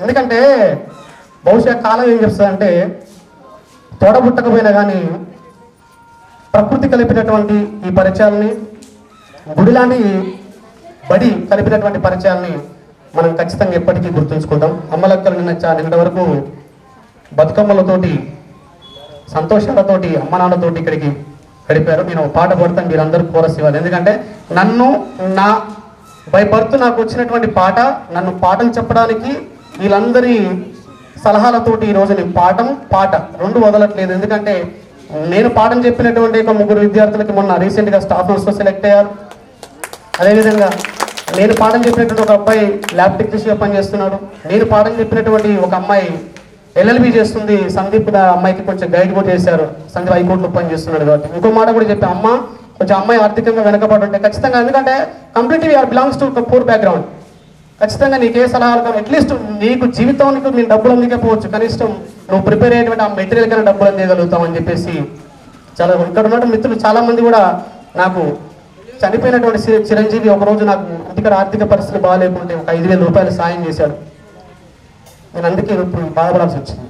ఎందుకంటే బహుశా కాలం ఏం చెప్తుందంటే తోడబుట్టకపోయినా కానీ ప్రకృతి కలిపినటువంటి ఈ పరిచయాలని, గుడి లాంటి బడి కలిపినటువంటి పరిచయాలని మనం ఖచ్చితంగా ఎప్పటికీ గుర్తుంచుకుంటాం. అమ్మలక్కలు నిన్నటి వరకు బతుకమ్మలతోటి సంతోషాలతోటి అమ్మ నాన్నతోటి ఇక్కడికి గడిపారు. నేను పాట పడతాను, మీరు అందరూ కోరస్ ఇవ్వాలి. ఎందుకంటే నన్ను నా బై బర్త్ నాకు వచ్చినటువంటి పాట, నన్ను పాటలు చెప్పడానికి వీళ్ళందరి సలహాలతోటి ఈరోజు నేను పాట రెండు వదలట్లేదు. ఎందుకంటే నేను పాఠం చెప్పినటువంటి ఒక 3 విద్యార్థులకి మొన్న రీసెంట్గా స్టాఫ్ నర్స్లో సెలెక్ట్ అయ్యారు. అదేవిధంగా నేను పాఠం చెప్పినటువంటి ఒక అబ్బాయి ల్యాబ్ టెక్నీషియన్గా పనిచేస్తున్నాడు. నేను పాఠం చెప్పినటువంటి ఒక అమ్మాయి LLB చేస్తుంది. సందీప్ అమ్మాయికి కొంచెం గైడ్ కూడా చేశారు. సందీప్ హైకోర్టులో పనిచేస్తున్నాడు కాబట్టి ఇంకో మాట కూడా చెప్పాను, అమ్మ కొంచెం అమ్మాయి ఆర్థికంగా వెనకబడి ఉంటే ఖచ్చితంగా, ఎందుకంటే completely or belongs to poor background, ఖచ్చితంగా నీకు ఏ సలహాలు కానీ అట్లీస్ట్ నీకు జీవితానికి నేను డబ్బులు అందుకపోవచ్చు, కనీసం నువ్వు ప్రిపేర్ అయ్యేటువంటి ఆ మెటీరియల్ కన్నా డబ్బులు అందియగలుగుతావు అని చెప్పేసి చాలా ఇక్కడ ఉన్న మిత్రులు చాలామంది కూడా నాకు చనిపోయినటువంటి చిరంజీవి ఒకరోజు నాకు ఇంటికాడ ఆర్థిక పరిస్థితులు బాగాలేకుంటే ఒక 5,000 రూపాయలు సాయం చేశాడు. నేను అందుకే ఇప్పుడు బాధపడాల్సి వచ్చింది.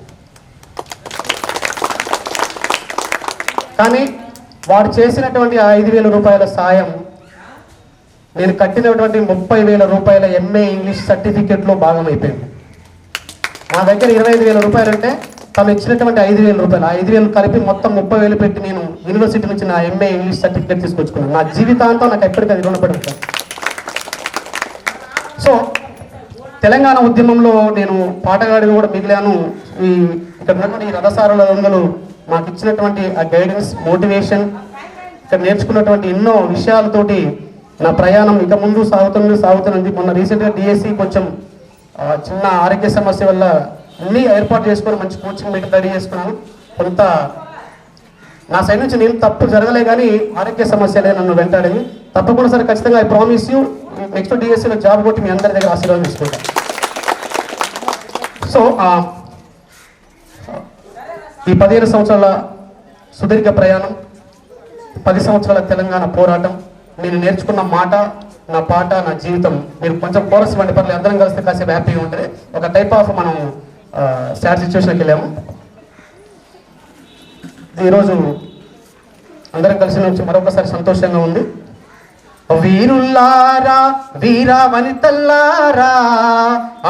కానీ వాడు చేసినటువంటి ఆ 5,000 రూపాయల సాయం నేను కట్టినటువంటి 30,000 రూపాయల MA ఇంగ్లీష్ సర్టిఫికేట్లో భాగం అయిపోయింది. నా దగ్గర 25,000 రూపాయలు అంటే తను ఇచ్చినటువంటి 5,000 రూపాయలు, ఆ 5,000 కలిపి మొత్తం 30,000 పెట్టి నేను యూనివర్సిటీ నుంచి నా MA ఇంగ్లీష్ సర్టిఫికేట్ తీసుకొచ్చుకున్నాను. నా జీవితాంతం నాకు ఎప్పటికీ అది రుణపడి ఉంటాను. సో తెలంగాణ ఉద్యమంలో నేను పాటగాడిగా కూడా మిగిలాను. ఇక్కడ ఉన్నటువంటి ఈ రథసారుల దొంగలు మాకు ఇచ్చినటువంటి ఆ గైడెన్స్, మోటివేషన్, ఇక్కడ నేర్చుకున్నటువంటి ఎన్నో విషయాలతోటి నా ప్రయాణం ఇక ముందు సాగుతున్నది. మొన్న రీసెంట్గా DSC కొంచెం చిన్న ఆరోగ్య సమస్య వల్ల అన్నీ ఏర్పాటు చేసుకొని మంచి కోచింగ్ మీటింగ్ రెడీ చేసుకున్నాను. కొంత నా సైడ్ నుంచి నేను తప్పు జరగలే కానీ ఆరోగ్య సమస్యలే నన్ను వెంటాడేది. తప్పకుండా సరే ఖచ్చితంగా ఐ ప్రామిస్ యూ నెక్స్ట్ DSCలో జాబ్ కొట్టి మీ అందరి దగ్గర ఆశీర్వాదం తీసుకుంటాను. సో ఈ 15 సంవత్సరాల సుదీర్ఘ ప్రయాణం, 10 సంవత్సరాల తెలంగాణ పోరాటం, నేను నేర్చుకున్న మాట, నా పాట, నా జీవితం. మీరు కొంచెం కోరస్ వంటి పర్లేదు, అందరం కలిస్తే కాసేపు హ్యాపీగా ఉంటుంది. ఒక టైప్ ఆఫ్ మనం సాడ్ సిచ్యువేషన్కి వెళ్ళాము. ఈరోజు అందరం కలిసి నుంచి మరొకసారి సంతోషంగా ఉంది. వీరుల్లారా వీర వనితల్లారా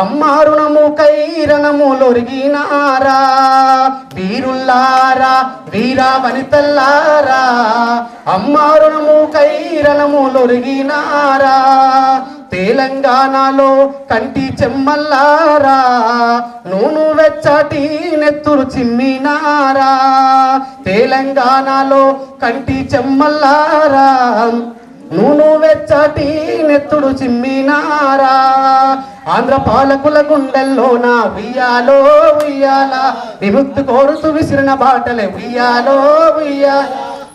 అమ్మారుణము కైరణములొరిగినారా, వీరుల్లారా వీర వనితల్లారా అమ్మారుణము కైరణములొరిగినారా, తెలంగాణలో కంటి చెమ్మల్లారా నూనె వెచ్చటి నెత్తురు చిమ్మినారా, తెలంగాణలో కంటి చెమ్మల్లారా నూనె వెచ్చటి నెత్తుడు చిమ్మినారా, ఆంధ్ర పాలకుల గుండెల్లో నా ఉయ్యాలో ఉయ్యాల, విముక్తి కోరుతూ విసిరిన బాటలే ఉయ్యాలో ఉయ్యాల,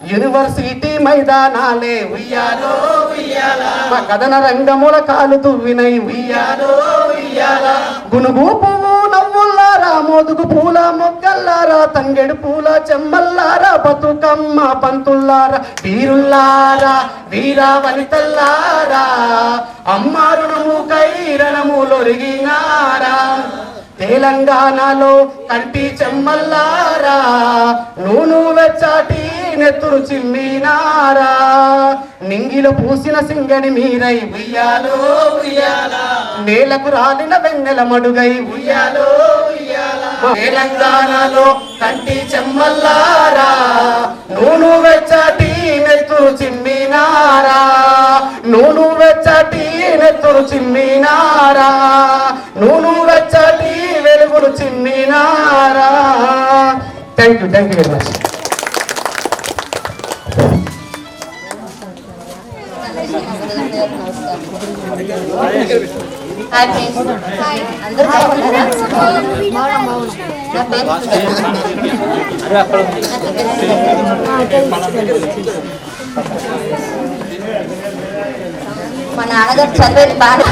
యూనివర్సిటీ మైదానాలే ఉయ్యాలో ఉయ్యాల, మా కథన రంగముల కాలుతూ వినై ఉయ్యాలో ఉయ్యాల, గునుగు పువ్వు నవ్వుల్లారా మోదుగు పూల మొగ్గల్లారా తంగెడు పూల చెమ్మల్లారా బతుకమ్మ పంతుల్లారా, వీరుల్లారా వీర వనితల్లారా అమ్మారుణము కైరణములొరిగినారా, తెలంగాణలో కంటి చెమ్మల్లారా నూనె వెచ్చటి నెత్తురు చిమ్మినారా, నింగిలో పూసిన సింగడి మీరై ఉయ్యాలో ఉయ్యాల, నేలకు రాలిన వెన్నెల మడుగై ఉయ్యాలో ఉయ్యాల, తెలంగాణలో కంటి చెమ్మల్లారా నూనె వెచ్చటి నెత్తురు చిమ్మినారా, నూనె వెచ్చటి నెత్తురు చిమ్మినారా, నూనె వెచ్చటి వెలుగులు చిమ్మినారా. Thank you very much. మా నాన్నగారు చదివేది బాగా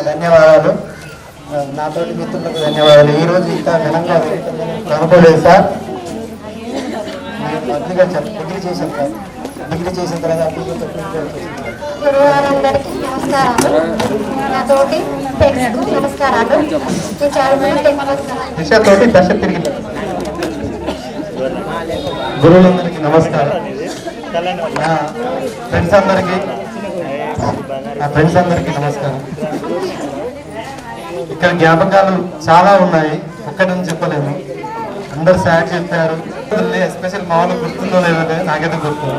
ధన్యవాదాలు. నాతోటి మిత్రులకు ధన్యవాదాలు. ఈరోజు ఇంకా ఘనంగా అనుకోలేదు సార్. అగ్రికల్చర్ డిగ్రీ చేసిన తర్వాత అగ్రికల్చర్ గురువారందరికీ నమస్కారాలు. నా తోటి నమస్కారాలు. నేను చాలా తోటి దశ తిరిగి గురువులందరికీ నమస్కారం. నా ఫ్రెండ్స్ అందరికీ నమస్కారం. ఇక్కడ జ్ఞాపకాలు చాలా ఉన్నాయి, ఒక్కటని చెప్పలేము. అందరు సార్ చెప్పారు. ఎస్పెషల్ మా వాళ్ళు గుర్తుందో లేదంటే నాకైతే గుర్తుంది.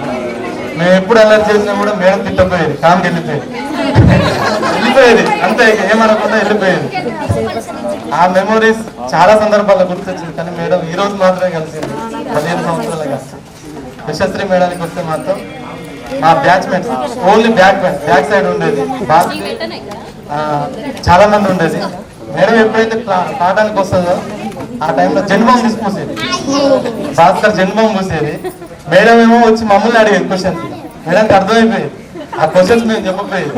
మేము ఎప్పుడు అల్లరి చేసినా కూడా మేడం తిట్టపోయేది, కామ్కి వెళ్ళిపోయేది అంతే, ఏమనకుండా వెళ్ళిపోయేది. ఆ మెమోరీస్ చాలా సందర్భాల్లో గుర్తొచ్చింది. కానీ మేడం ఈ రోజు మాత్రమే కలిసింది, 15 సంవత్సరాలుగా. విశ్వశ్రీ మేడానికి వస్తే మాత్రం మా బ్యాచ్మేట్స్ ఓన్లీ బ్యాక్ సైడ్ ఉండేది. చాలా మంది ఉండేది. మేడం ఎప్పుడైతే పాఠానికి వస్తుందో ఆ టైంలో జన్మం తీసుకొసేది, భాస్కర్ జన్మం పూసేది. మేడం ఏమో వచ్చి మమ్మల్ని అడిగేది క్వశ్చన్స్. మేడంకి అర్థమైపోయేది. ఆ క్వశ్చన్స్ మేము చెప్పకపోయేది,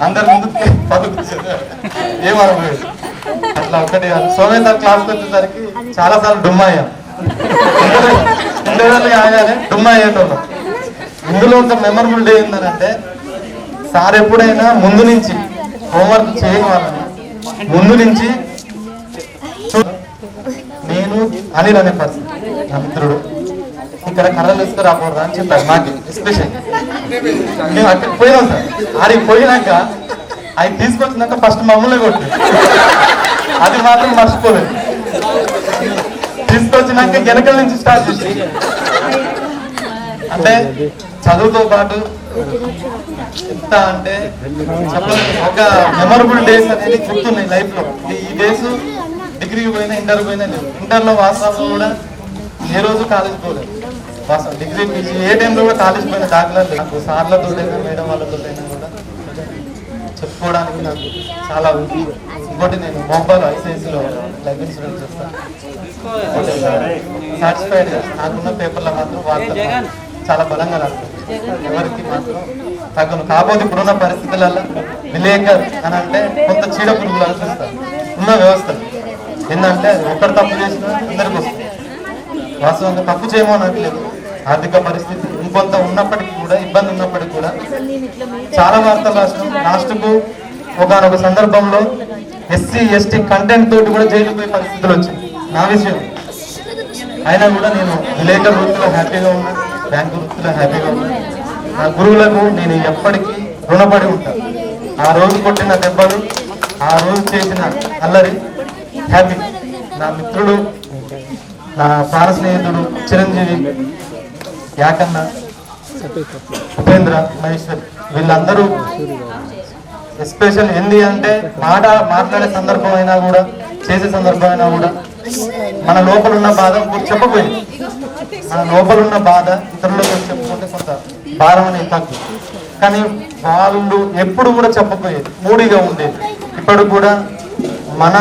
అందరి ముందు ఏమనపోయేది. అట్లా ఒకటి సోమేత క్లాస్కి వచ్చేసరికి చాలా సార్లు డుమ్మా అయ్యాం. ఆగాలి డుమ్మా అయ్యేటోళ్ళం. ఇందులో ఒక మెమరబుల్ డే ఏంటంటే, సార్ ఎప్పుడైనా ముందు నుంచి హోంవర్క్ చేయని వాళ్ళని ముందు నుంచి నేను అనిల్ అనే పర్సన్, నా మిత్రుడు, ఇక్కడ కర్రలు తీసుకురాకూడదు అని చెప్పారు నాకు ఎస్పెషల్. మేము అక్కడికి పోయినాం సార్. ఆడికి పోయినాక అవి తీసుకొచ్చినాక ఫస్ట్ మమ్మల్ని కొట్టి, అది మాత్రం మర్చిపోలేదు. తీసుకొచ్చినాక వెనకల నుంచి స్టార్ట్ చేసి, అంటే చదువుతో పాటు ఎంత అంటే చెప్పలేదు, ఒక మెమరబుల్ డేస్ అనేది గుర్తున్నాయి లైఫ్ లో. ఈ డేస్ డిగ్రీకి పోయినా ఇంటర్కి పోయినా లేదు. ఇంటర్లో వాస్తవంలో కూడా ఏ రోజు కాలేజ్ పోలేదు. వాస్తవం డిగ్రీ పీజీ ఏ టైంలో కూడా కాలేజ్ పోయిన దాఖలాలు నాకు సార్లతోటైనా మేడం వాళ్ళతోటైనా కూడా చెప్పుకోవడానికి నాకు చాలా ఉంది. ఇంకోటి నేను మొబైల్ ఐసీఐసీలో లైఫ్ ఇన్సూరెన్స్ చేస్తాను. సాటిస్ఫైడ్ నాకున్న పేపర్లో మాత్రం వార్త చాలా బలంగా రాస్తాను. ఎవరికి మాత్రం తగ్గను. కాకపోతే ఇప్పుడున్న పరిస్థితులలో విలేకర్ అని అంటే కొంత చీడ పురుగులు చూస్తారు ఉన్న వ్యవస్థలు. ఏంటంటే ఒక్కరు తప్పు చేసినా అందరికి వస్తుంది. వాస్తవంగా తప్పు చేయమో అనట్లేదు. ఆర్థిక పరిస్థితి ఇంకొంత ఉన్నప్పటికీ కూడా, ఇబ్బంది ఉన్నప్పటికీ కూడా చాలా వార్తలు రాష్ట్రం లాస్ట్కు ఒకనొక సందర్భంలో ఎస్సీ ఎస్టీ కంటెంట్ తోటి కూడా జైలు పోయే పరిస్థితులు వచ్చింది నా విషయం. అయినా కూడా నేను విలేకర్ వృత్తిలో హ్యాపీగా ఉన్నా, బ్యాంకు వృత్తిలో హ్యాపీగా ఉన్నా. నా గురువులకు నేను ఎప్పటికీ రుణపడి ఉంటాను. ఆ రోజు కొట్టిన దెబ్బలు, ఆ రోజు చేసిన అల్లరి హ్యాపీ. నా మిత్రుడు, నా ప్రాణ స్నేహితుడు చిరంజీవి, యాకన్న, ఉపేంద్ర, మహేశ్వర్, వీళ్ళందరూ ఎస్పెషల్ ఏంది అంటే మాట్లాడే సందర్భం అయినా కూడా, చేసే సందర్భం అయినా కూడా మన లోపల ఉన్న బాధ చెప్పబోయింది. మన లోపల ఉన్న బాధ ఇతరులకు చెప్పుకుంటే కొంత భారం అనేది తగ్గు. కానీ వాళ్ళు ఎప్పుడు కూడా చెప్పబోయేది, మూడిగా ఉండేది. ఇప్పుడు కూడా మన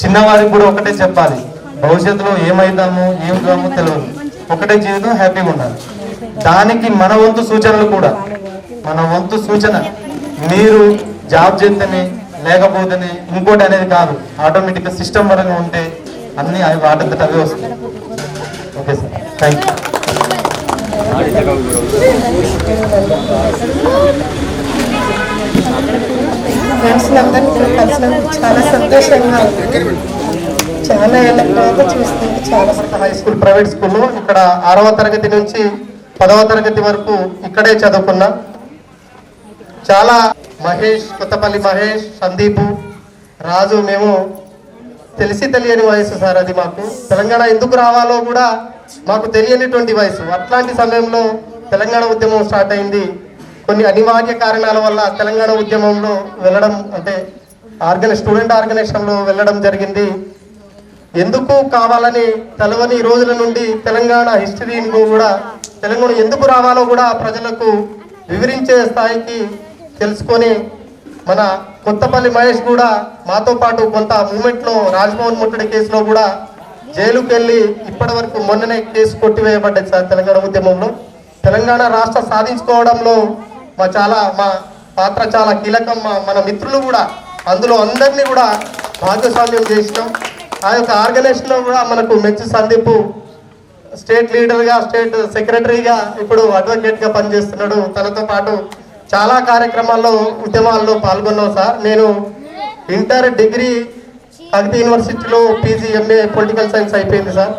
చిన్నవారికి కూడా ఒకటే చెప్పాలి, భవిష్యత్తులో ఏమైతామో ఏం కామో తెలియదు. ఒకటే జీవితం, హ్యాపీగా ఉండాలి. దానికి మన వంతు సూచనలు కూడా, మన వంతు సూచన మీరు జాబ్ చేస్తేనే లేకపోతేనే ఇంకోటి అనేది కాదు. ఆటోమేటిక్గా సిస్టమ్ పరంగా ఉంటే అన్ని అవి వాటంతట అవే వస్తాయి. Okay sir, thank you. చాలా సంతోషంగా చాలా చూస్తుంది. చాలా హై స్కూల్ ప్రైవేట్ స్కూల్లో ఇక్కడ 6వ తరగతి నుంచి 10వ తరగతి వరకు ఇక్కడే చదువుకున్నా. చాలా మహేష్, కొత్తపల్లి మహేష్, సందీపు, రాజు, మేము తెలిసి తెలియని వయసు సార్ అది. మాకు తెలంగాణ ఎందుకు రావాలో కూడా మాకు తెలియనిటువంటి వయసు. అట్లాంటి సమయంలో తెలంగాణ ఉద్యమం స్టార్ట్ అయింది. కొన్ని అనివార్య కారణాల వల్ల తెలంగాణ ఉద్యమంలో వెళ్ళడం, అంటే స్టూడెంట్ ఆర్గనైజేషన్లో వెళ్ళడం జరిగింది. ఎందుకు కావాలని తెలవని రోజుల నుండి తెలంగాణ హిస్టరీని కూడా, తెలంగాణ ఎందుకు రావాలో కూడా ప్రజలకు వివరించే స్థాయికి తెలుసుకొని మన కొత్తపల్లి మహేష్ కూడా మాతో పాటు కొంత మూమెంట్లో రాజ్భవన్ ముట్టడి కేసులో కూడా జైలుకి వెళ్ళి ఇప్పటి వరకు మొన్ననే కేసు కొట్టివేయబడ్డది సార్. తెలంగాణ ఉద్యమంలో తెలంగాణ రాష్ట్ర సాధించుకోవడంలో మా పాత్ర చాలా కీలకం. మన మిత్రులు కూడా అందులో అందరినీ కూడా భాగస్వామ్యం చేసినాం. ఆ యొక్క ఆర్గనైజేషన్లో కూడా మనకు మెచ్చి సందీప్ స్టేట్ లీడర్గా, స్టేట్ సెక్రటరీగా, ఇప్పుడు అడ్వకేట్గా పనిచేస్తున్నాడు. తనతో పాటు చాలా కార్యక్రమాల్లో, ఉద్యమాల్లో పాల్గొన్నాం సార్. నేను ఇంటర్, డిగ్రీ కాకతీయ యూనివర్సిటీలో పీజీ, ఎంఏ పొలిటికల్ సైన్స్ అయిపోయింది సార్.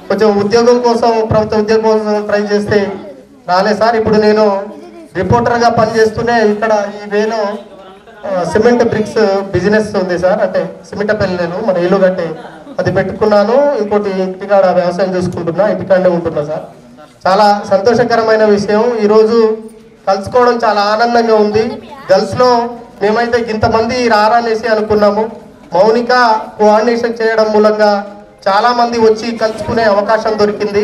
కొంచెం ఉద్యోగం కోసం, ప్రభుత్వ ఉద్యోగం కోసం ట్రై చేస్తే రాలేదు సార్. ఇప్పుడు నేను రిపోర్టర్గా పనిచేస్తూనే ఇక్కడ ఈ వేలో సిమెంట్ బ్రిక్స్ బిజినెస్ ఉంది సార్. అంటే సిమెంట్ పెళ్ళను మన ఇల్లు కట్టి అది పెట్టుకున్నాను. ఇంకోటి ఇంటికాడ వ్యవసాయం చూసుకుంటున్నా, ఇంటికాడనే ఉంటున్నా సార్. చాలా సంతోషకరమైన విషయం. ఈరోజు కలుసుకోవడం చాలా ఆనందంగా ఉంది. గర్ల్స్లో మేమైతే ఇంతమంది రారనేసి అనుకున్నాము. మౌనిక కోఆర్డినేషన్ చేయడం మూలంగా చాలామంది వచ్చి కలుసుకునే అవకాశం దొరికింది.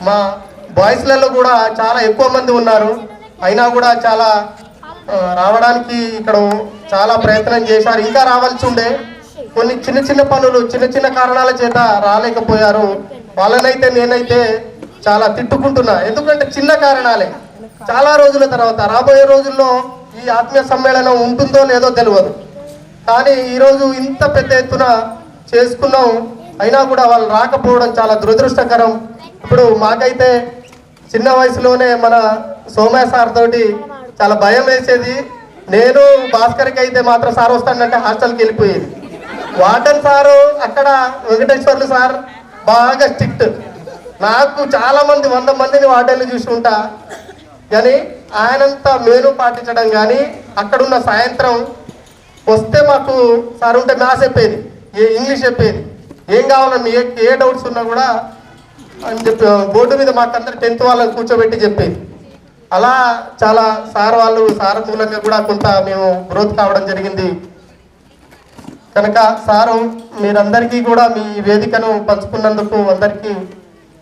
మా బాయ్స్లలో కూడా చాలా ఎక్కువ మంది ఉన్నారు. అయినా కూడా చాలా రావడానికి ఇక్కడ చాలా ప్రయత్నం చేశారు. ఇంకా రావాల్సి ఉండే, కొన్ని చిన్న చిన్న పనులు, చిన్న చిన్న కారణాల చేత రాలేకపోయారు. వాళ్ళనైతే నేనైతే చాలా తిట్టుకుంటున్నా. ఎందుకంటే చిన్న కారణాలే. చాలా రోజుల తర్వాత, రాబోయే రోజుల్లో ఈ ఆత్మీయ సమ్మేళనం ఉంటుందో లేదో తెలియదు. కానీ ఈరోజు ఇంత పెద్ద ఎత్తున చేసుకున్నాం. అయినా కూడా వాళ్ళు రాకపోవడం చాలా దురదృష్టకరం. ఇప్పుడు మాకైతే చిన్న వయసులోనే మన సోమయ్య సార్ తోటి చాలా భయం వేసేది. నేను భాస్కర్కి అయితే మాత్రం సార్ వస్తానంటే హాస్టల్కి వెళ్ళిపోయేది. వార్డెన్ సారు అక్కడ వెంకటేశ్వర్లు సార్ బాగా స్ట్రిక్ట్. నాకు చాలా మంది 100 మందిని వార్డెన్లు చూసి ఉంటా, కానీ ఆయనంతా మేలు పాటించడం. కానీ అక్కడున్న సాయంత్రం వస్తే మాకు సార్ ఉంటే మ్యాథ్స్ చెప్పేది, ఇంగ్లీష్ చెప్పేది, ఏం కావాలని ఏ డౌట్స్ ఉన్నా కూడా అని చెప్పి బోర్డు మీద మాకందరు 10th వాళ్ళని కూర్చోబెట్టి చెప్పేది. అలా చాలా సార్ మూలంగా కూడా కొంత మేము గ్రోత్ కావడం జరిగింది. కనుక సారు మీరందరికీ కూడా మీ వేదికను పంచుకున్నందుకు అందరికీ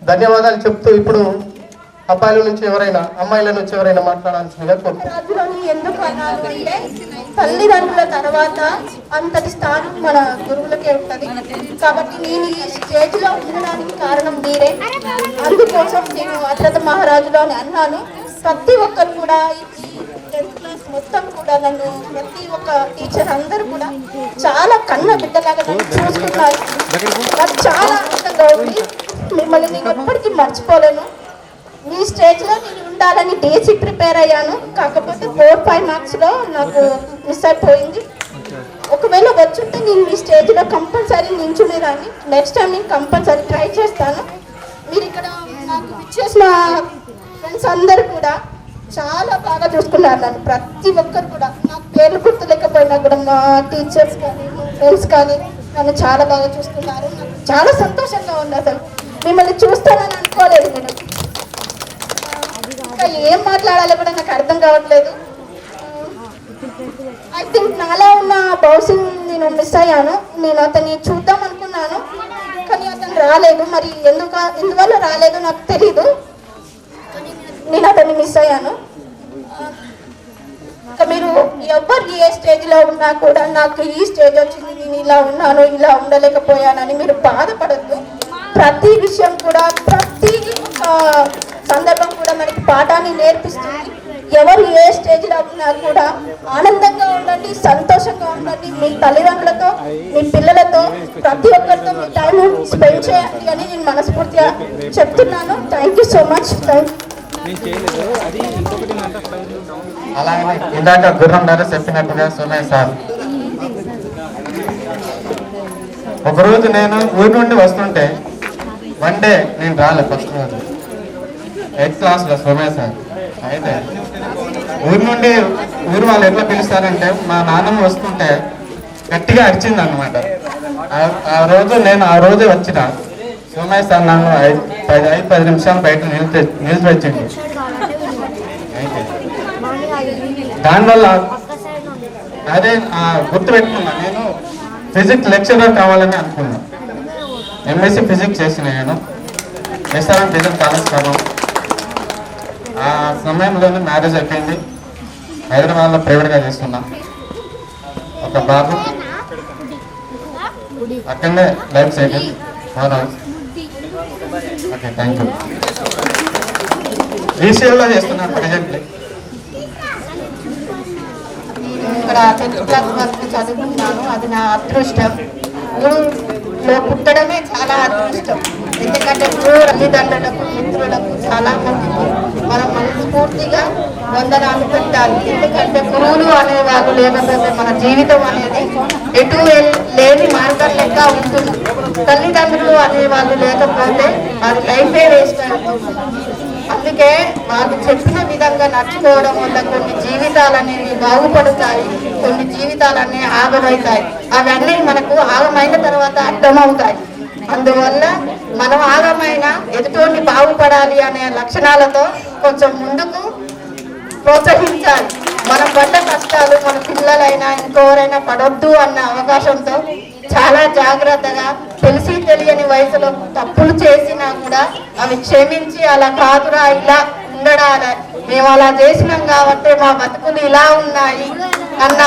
ధన్యవాదాలు చెప్తూ, ఇప్పుడు అబ్బాయిల నుంచి ఎవరైనా, అమ్మాయిల నుంచి ఎవరైనా మాట్లాడాల్సిందిగా కోరుతున్నాను. రాజులని ఎందుకు అన్నారు అంటే, తల్లిదండ్రుల తర్వాత అంతటి స్థానం మన గురువులకే ఉంటుంది. కాబట్టి నేను ఈ స్టేజ్లో ఉండడానికి కారణం మీరే. అందుకోసం నేను అశ్రద్ధ మహారాజులో అని అన్నాను. ప్రతి ఒక్కరు కూడా ఈ 10th క్లాస్ మొత్తం కూడా నన్ను, ప్రతి ఒక్క టీచర్ అందరూ కూడా చాలా కన్న బిడ్డలాగా నన్ను చూసుకున్నారు. నాకు చాలా ఆనందంగా ఉంది. మిమ్మల్ని నేను ఎప్పటికీ మర్చిపోలేను. మీ స్టేజ్లో నేను ఉండాలని డీసీ ప్రిపేర్ అయ్యాను. కాకపోతే 4-5 మార్క్స్లో నాకు మిస్ అయిపోయింది. ఒకవేళ వచ్చుంటే నేను మీ స్టేజ్లో కంపల్సరీ నించునేదాన్ని. నెక్స్ట్ టైం నేను కంపల్సరీ ట్రై చేస్తాను. మీరు ఇక్కడ నాకు ఇచ్చేసిన ఫ్రెండ్స్ అందరూ కూడా చాలా బాగా చూసుకున్నారు నన్ను. ప్రతి ఒక్కరు కూడా, నాకు పేర్లు గుర్తు లేకపోయినా కూడా మా టీచర్స్ కానీ, మా ఫ్రెండ్స్ కానీ నన్ను చాలా బాగా చూసుకున్నారు. నాకు చాలా సంతోషంగా ఉంది. అసలు మిమ్మల్ని చూస్తానని అనుకోలేదు నేను. ఇంకా ఏం మాట్లాడాలో కూడా నాకు అర్థం కావట్లేదు. ఐ థింక్ నాలో ఉన్న బౌసింగ్ నేను మిస్ అయ్యాను. నేను అతన్ని చూద్దాం అనుకున్నాను, కానీ అతను రాలేదు. మరి ఎందువల్ల రాలేదు నాకు తెలీదు. నేను అతన్ని మిస్ అయ్యాను. ఇంకా మీరు ఎవరు ఏ స్టేజ్లో ఉన్నా కూడా, నాకు ఈ స్టేజ్ వచ్చింది, నేను ఇలా ఉన్నాను, ఇలా ఉండలేకపోయానని మీరు బాధపడద్దు. ప్రతి విషయం కూడా, ప్రతి సందర్భం కూడా మనకి పాఠాన్ని నేర్పిస్తుంది. ఎవరు ఏ స్టేజ్లో ఉన్నా కూడా ఆనందంగా ఉండండి, సంతోషంగా ఉండండి. మీ తల్లిదండ్రులతో, మీ పిల్లలతో, ప్రతి ఒక్కరితో మీ టైం స్పెండ్ చేయండి అని నేను మనస్ఫూర్తిగా చెప్తున్నాను. Thank you so much. అలాగే ఇందాక గుర్రం గారు చెప్పినట్టుగా సోమయ్య సార్, ఒకరోజు నేను ఊరి నుండి వస్తుంటే, వన్ డే నేను రాలేదు. ఫస్ట్ రోజు 8th క్లాస్లో సోమయ్య సార్. అయితే ఊరు వాళ్ళు ఎట్లా పిలుస్తారంటే, మా నాన్నమ్మ వస్తుంటే గట్టిగా అరిచింది అనమాట. ఆ రోజు వచ్చిన సోమయ్య సార్ నన్ను 5-10 నిమిషాలు బయట నిలిచివచ్చింది. అయితే దానివల్ల అదే గుర్తుపెట్టుకున్నా, నేను ఫిజిక్స్ లెక్చరర్ కావాలని అనుకున్నా. ఎంఎస్సీ ఫిజిక్స్ చేసిన నేను ఎస్ఆర్ఎం ఫిజిక్స్ కాలేజ్ కావాలి. ఆ సమయంలోనే మ్యారేజ్ అయిపోయింది. హైదరాబాద్లో ప్రైవేట్గా చేస్తున్నా. ఒక బాబు అక్కడనే life cycle. Okay, thank you. ఈసీఎల్లో చేస్తున్నాను ప్రజెంట్లీ. ఇక్కడ 10th క్లాస్ వరకు చదువుకున్నాను. అది నా అదృష్టం. లో పుట్టడమే చాలా అదృష్టం. ఎందుకంటే తల్లిదండ్రులకు మిత్రులకు చాలా మందికి మనం మనస్ఫూర్తిగా వందనాలు పెట్టాలి. ఎందుకంటే గురువులు అనేవాళ్ళు లేకపోతే మన జీవితం అనేది ఎటు లేని మార్గం లెక్క ఉంటుంది. తల్లిదండ్రులు అనేవాళ్ళు లేకపోతే అది లైఫే వేస్ట్ అవుతుంది. అందుకే వాళ్ళు చెప్పిన విధంగా నడుచుకోవడం వల్ల కొన్ని జీవితాలు అనేవి బాగుపడతాయి, కొన్ని జీవితాలు అనేవి ఆగమవుతాయి. అవన్నీ మనకు ఆగమైన తర్వాత అర్థమవుతాయి. అందువల్ల మనం ఆగమైన ఎదుటోని బాగుపడాలి అనే లక్షణాలతో కొంచెం ముందుకు ప్రోత్సహించాలి. మనం పడ్డ కష్టాలు మన పిల్లలైనా ఇంకెవరైనా పడొద్దు అన్న అవకాశంతో చాలా జాగ్రత్తగా తెలిసి తెలియని వయసులో తప్పులు చేసినా కూడా అవి క్షమించి అలా కాదురా ఇలా ఉండడాలి, మేము అలా చేసినాం కాబట్టి మా బతుకులు ఇలా ఉన్నాయి అన్న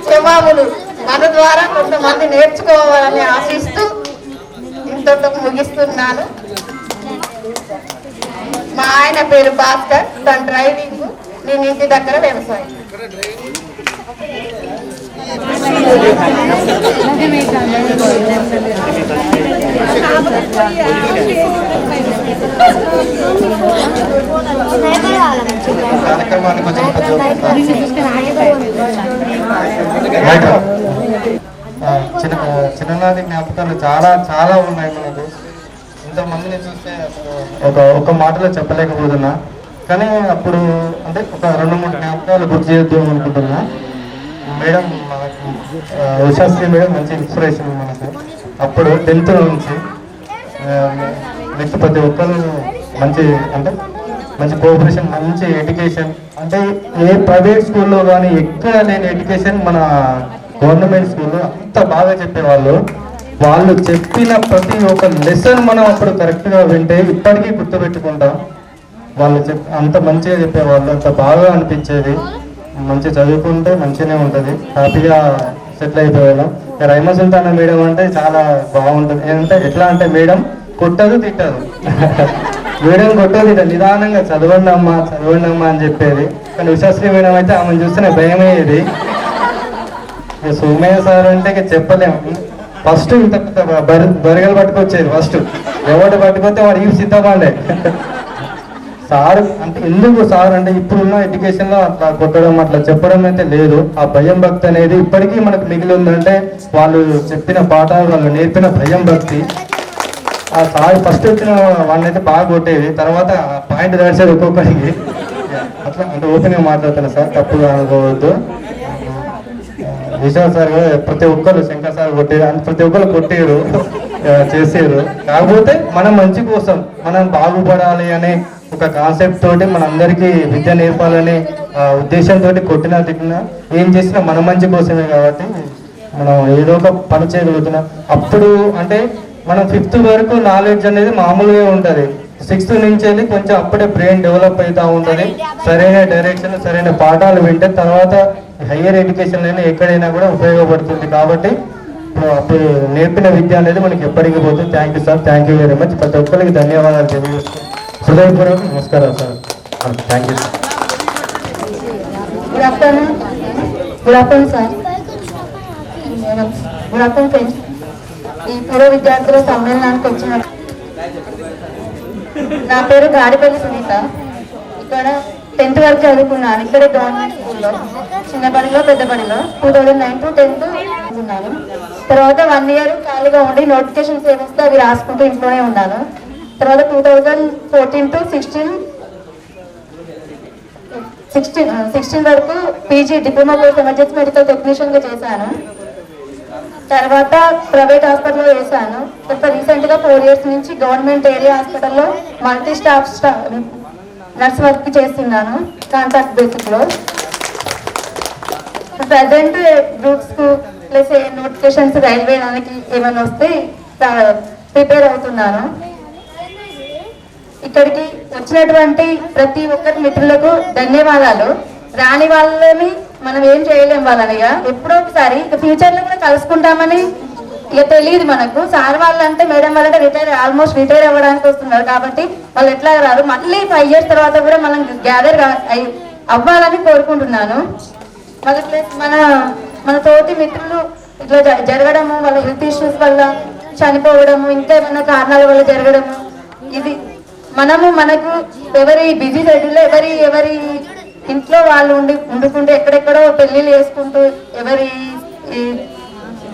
జవాబులు మన ద్వారా కొంతమంది నేర్చుకోవాలని ఆశిస్తూ ఇంతతో ముగిస్తున్నాను. మా ఆయన పేరు భాస్కర్, తన డ్రైవింగ్, నేను ఇంటి దగ్గర వ్యవసాయం. కార్యక్రమాన్ని కొంచెం చిన్ననాటి జ్ఞాపకాలు చాలా చాలా ఉన్నాయి మనకు. ఇంతమందిని చూస్తే ఒక మాటలో చెప్పలేకపోతున్నా, కానీ అప్పుడు అంటే ఒక 2-3 జ్ఞాపకాలు గుర్తు చేద్దాం అనుకుంటున్నా. మేడం మనకు ఉషాశ్రీ మేడం మంచి ఇన్స్పిరేషన్ మనకు. అప్పుడు 10th నుంచి నెక్స్ట్ ప్రతి ఒక్కరు మంచి అంటే మంచి కోఆపరేషన్, మంచి ఎడ్యుకేషన్. అంటే ఏ ప్రైవేట్ స్కూల్లో కానీ ఎక్కడ లేని ఎడ్యుకేషన్ మన గవర్నమెంట్ స్కూల్లో అంత బాగా చెప్పేవాళ్ళు. వాళ్ళు చెప్పిన ప్రతి ఒక్క లెసన్ మనం అప్పుడు కరెక్ట్గా వింటే ఇప్పటికీ గుర్తుపెట్టుకుంటాం. వాళ్ళు అంత మంచిగా చెప్పేవాళ్ళు, అంత బాగా అనిపించేది. మంచి చదువుకుంటే మంచిగానే ఉంటుంది, హ్యాపీగా సెటిల్ అయిపోయాను. రైమా సుల్తానా మేడం అంటే చాలా బాగుంటుంది. ఏంటంటే ఎట్లా అంటే మేడం కొట్టదు తిట్టదు మేడం కొట్టదు తిట్టదు, నిదానంగా చదవండి అమ్మా అని చెప్పేది. కానీ ఉషాశ్రీ మేడం అయితే ఆమెను చూస్తేనే భయమయ్యేది. ఇక సోమయ్య సార్ అంటే ఇక చెప్పలేము. ఫస్ట్ ఇంత బరిగలు పట్టుకొచ్చేది. ఫస్ట్ ఎవరు పట్టుకొస్తే వాడు ఇవి సిద్ధపడే సార్ అంటే ఎందుకు సార్ అంటే ఇప్పుడున్న ఎడ్యుకేషన్లో అట్లా కొట్టడం అట్లా చెప్పడం అయితే లేదు. ఆ భయం భక్తి అనేది ఇప్పటికీ మనకు మిగిలి ఉందంటే వాళ్ళు చెప్పిన పాఠాలు, వాళ్ళు నేర్పిన భయం భక్తి. ఆ సార్ ఫస్ట్ వచ్చిన వాడిని అయితే బాగా కొట్టేది, తర్వాత పాయింట్ దాడిసేది ఒక్కొక్కరికి. అట్లా అంటే ఓపెన్గా మాట్లాడుతున్నా సార్, తప్పుగా అనుకోవద్దు. విశాల్ సార్ ప్రతి ఒక్కరు, శంకర్ సార్ కొట్టేది, ప్రతి ఒక్కరు కొట్టేరు చేసేరు. కాకపోతే మనం మంచి కోసం, మనం బాగుపడాలి అనే ఒక కాన్సెప్ట్ తోటి మనందరికీ విద్య నేర్పాలనే ఉద్దేశంతో కొట్టినా తిట్టినా ఏం చేసినా మన మంచి కోసమే. కాబట్టి మనం ఏదో ఒక పని చేయగలుగుతున్నాం. అప్పుడు అంటే మనం 5th వరకు నాలెడ్జ్ అనేది మామూలుగా ఉంటుంది. 6th నుంచి వెళ్ళి కొంచెం అప్పుడే బ్రెయిన్ డెవలప్ అవుతూ ఉంటుంది. సరైన డైరెక్షన్, సరైన పాఠాలు వింటే తర్వాత హయ్యర్ ఎడ్యుకేషన్ అయినా ఎక్కడైనా కూడా ఉపయోగపడుతుంది. కాబట్టి అప్పుడు నేర్పిన విద్య అనేది మనకి ఎప్పటికీ పోతుంది. Thank you sir, thank you very much. ప్రతి ఒక్కరికి ధన్యవాదాలు తెలియజేస్తాను. హృదయపూర్వక నమస్కారం sir. Thank you sir. Good afternoon sir. Good afternoon friends. ఈ పూర్వ విద్యార్థుల సమ్మేళనానికి వచ్చిన నా పేరు గాడిపల్లి సునీత. ఇక్కడ 10th వరకు చదువుకున్నాను. ఇక్కడే గవర్నమెంట్ స్కూల్లో, చిన్నపడిలో పెద్దపడిలో 2009 to 10th ఉన్నాను. తర్వాత 1 year ఖాళీగా ఉండి నోటిఫికేషన్స్ ఏమొస్తే అవి రాసుకుంటూ ఇంట్లోనే ఉన్నాను. తర్వాత 2014 to 16 వరకు PG diploma course emergency medical టెక్నీషియన్గా చేశాను. తర్వాత ప్రైవేట్ హాస్పిటల్లో చేశాను. తర్వాత రీసెంట్గా 4 years నుంచి గవర్నమెంట్ ఏరియా హాస్పిటల్లో మల్టీ స్టాఫ్ నర్స్ వర్క్ చేస్తున్నాను కాంట్రాక్ట్ బేసిక్లో. ప్రజెంట్ గ్రూప్స్కు ప్లస్ నోటిఫికేషన్స్ రైల్వే దానికి ఏమైనా వస్తే ప్రిపేర్ అవుతున్నాను. ఇక్కడికి వచ్చినటువంటి ప్రతి ఒక్కరి మిత్రులకు ధన్యవాదాలు. రాని వాళ్ళని మనం ఏం చేయలేం వాళ్ళనిగా. ఎప్పుడో ఒకసారి ఇక ఫ్యూచర్లో కూడా కలుసుకుంటామని ఇక తెలియదు మనకు. సార్ వాళ్ళంటే మేడం వాళ్ళంటే ఆల్మోస్ట్ రిటైర్ అవ్వడానికి వస్తున్నారు కాబట్టి వాళ్ళు ఎట్లా రారు. మళ్ళీ 5 years తర్వాత కూడా మనం గ్యాదర్ అవ్వాలని కోరుకుంటున్నాను. మళ్ళీ ప్లస్ మన తోటి మిత్రులు ఇట్లా జరగడము, వాళ్ళ హెల్త్ ఇష్యూస్ వల్ల చనిపోవడము, ఇంకా ఏమైనా కారణాల వల్ల జరగడము, ఇది మనకు ఎవరి బిజీ షెడ్యూల్లో ఎవరి ఇంట్లో వాళ్ళు ఉండుకుంటూ ఎక్కడెక్కడో పెళ్లిళ్ళు చేసుకుంటూ ఎవరి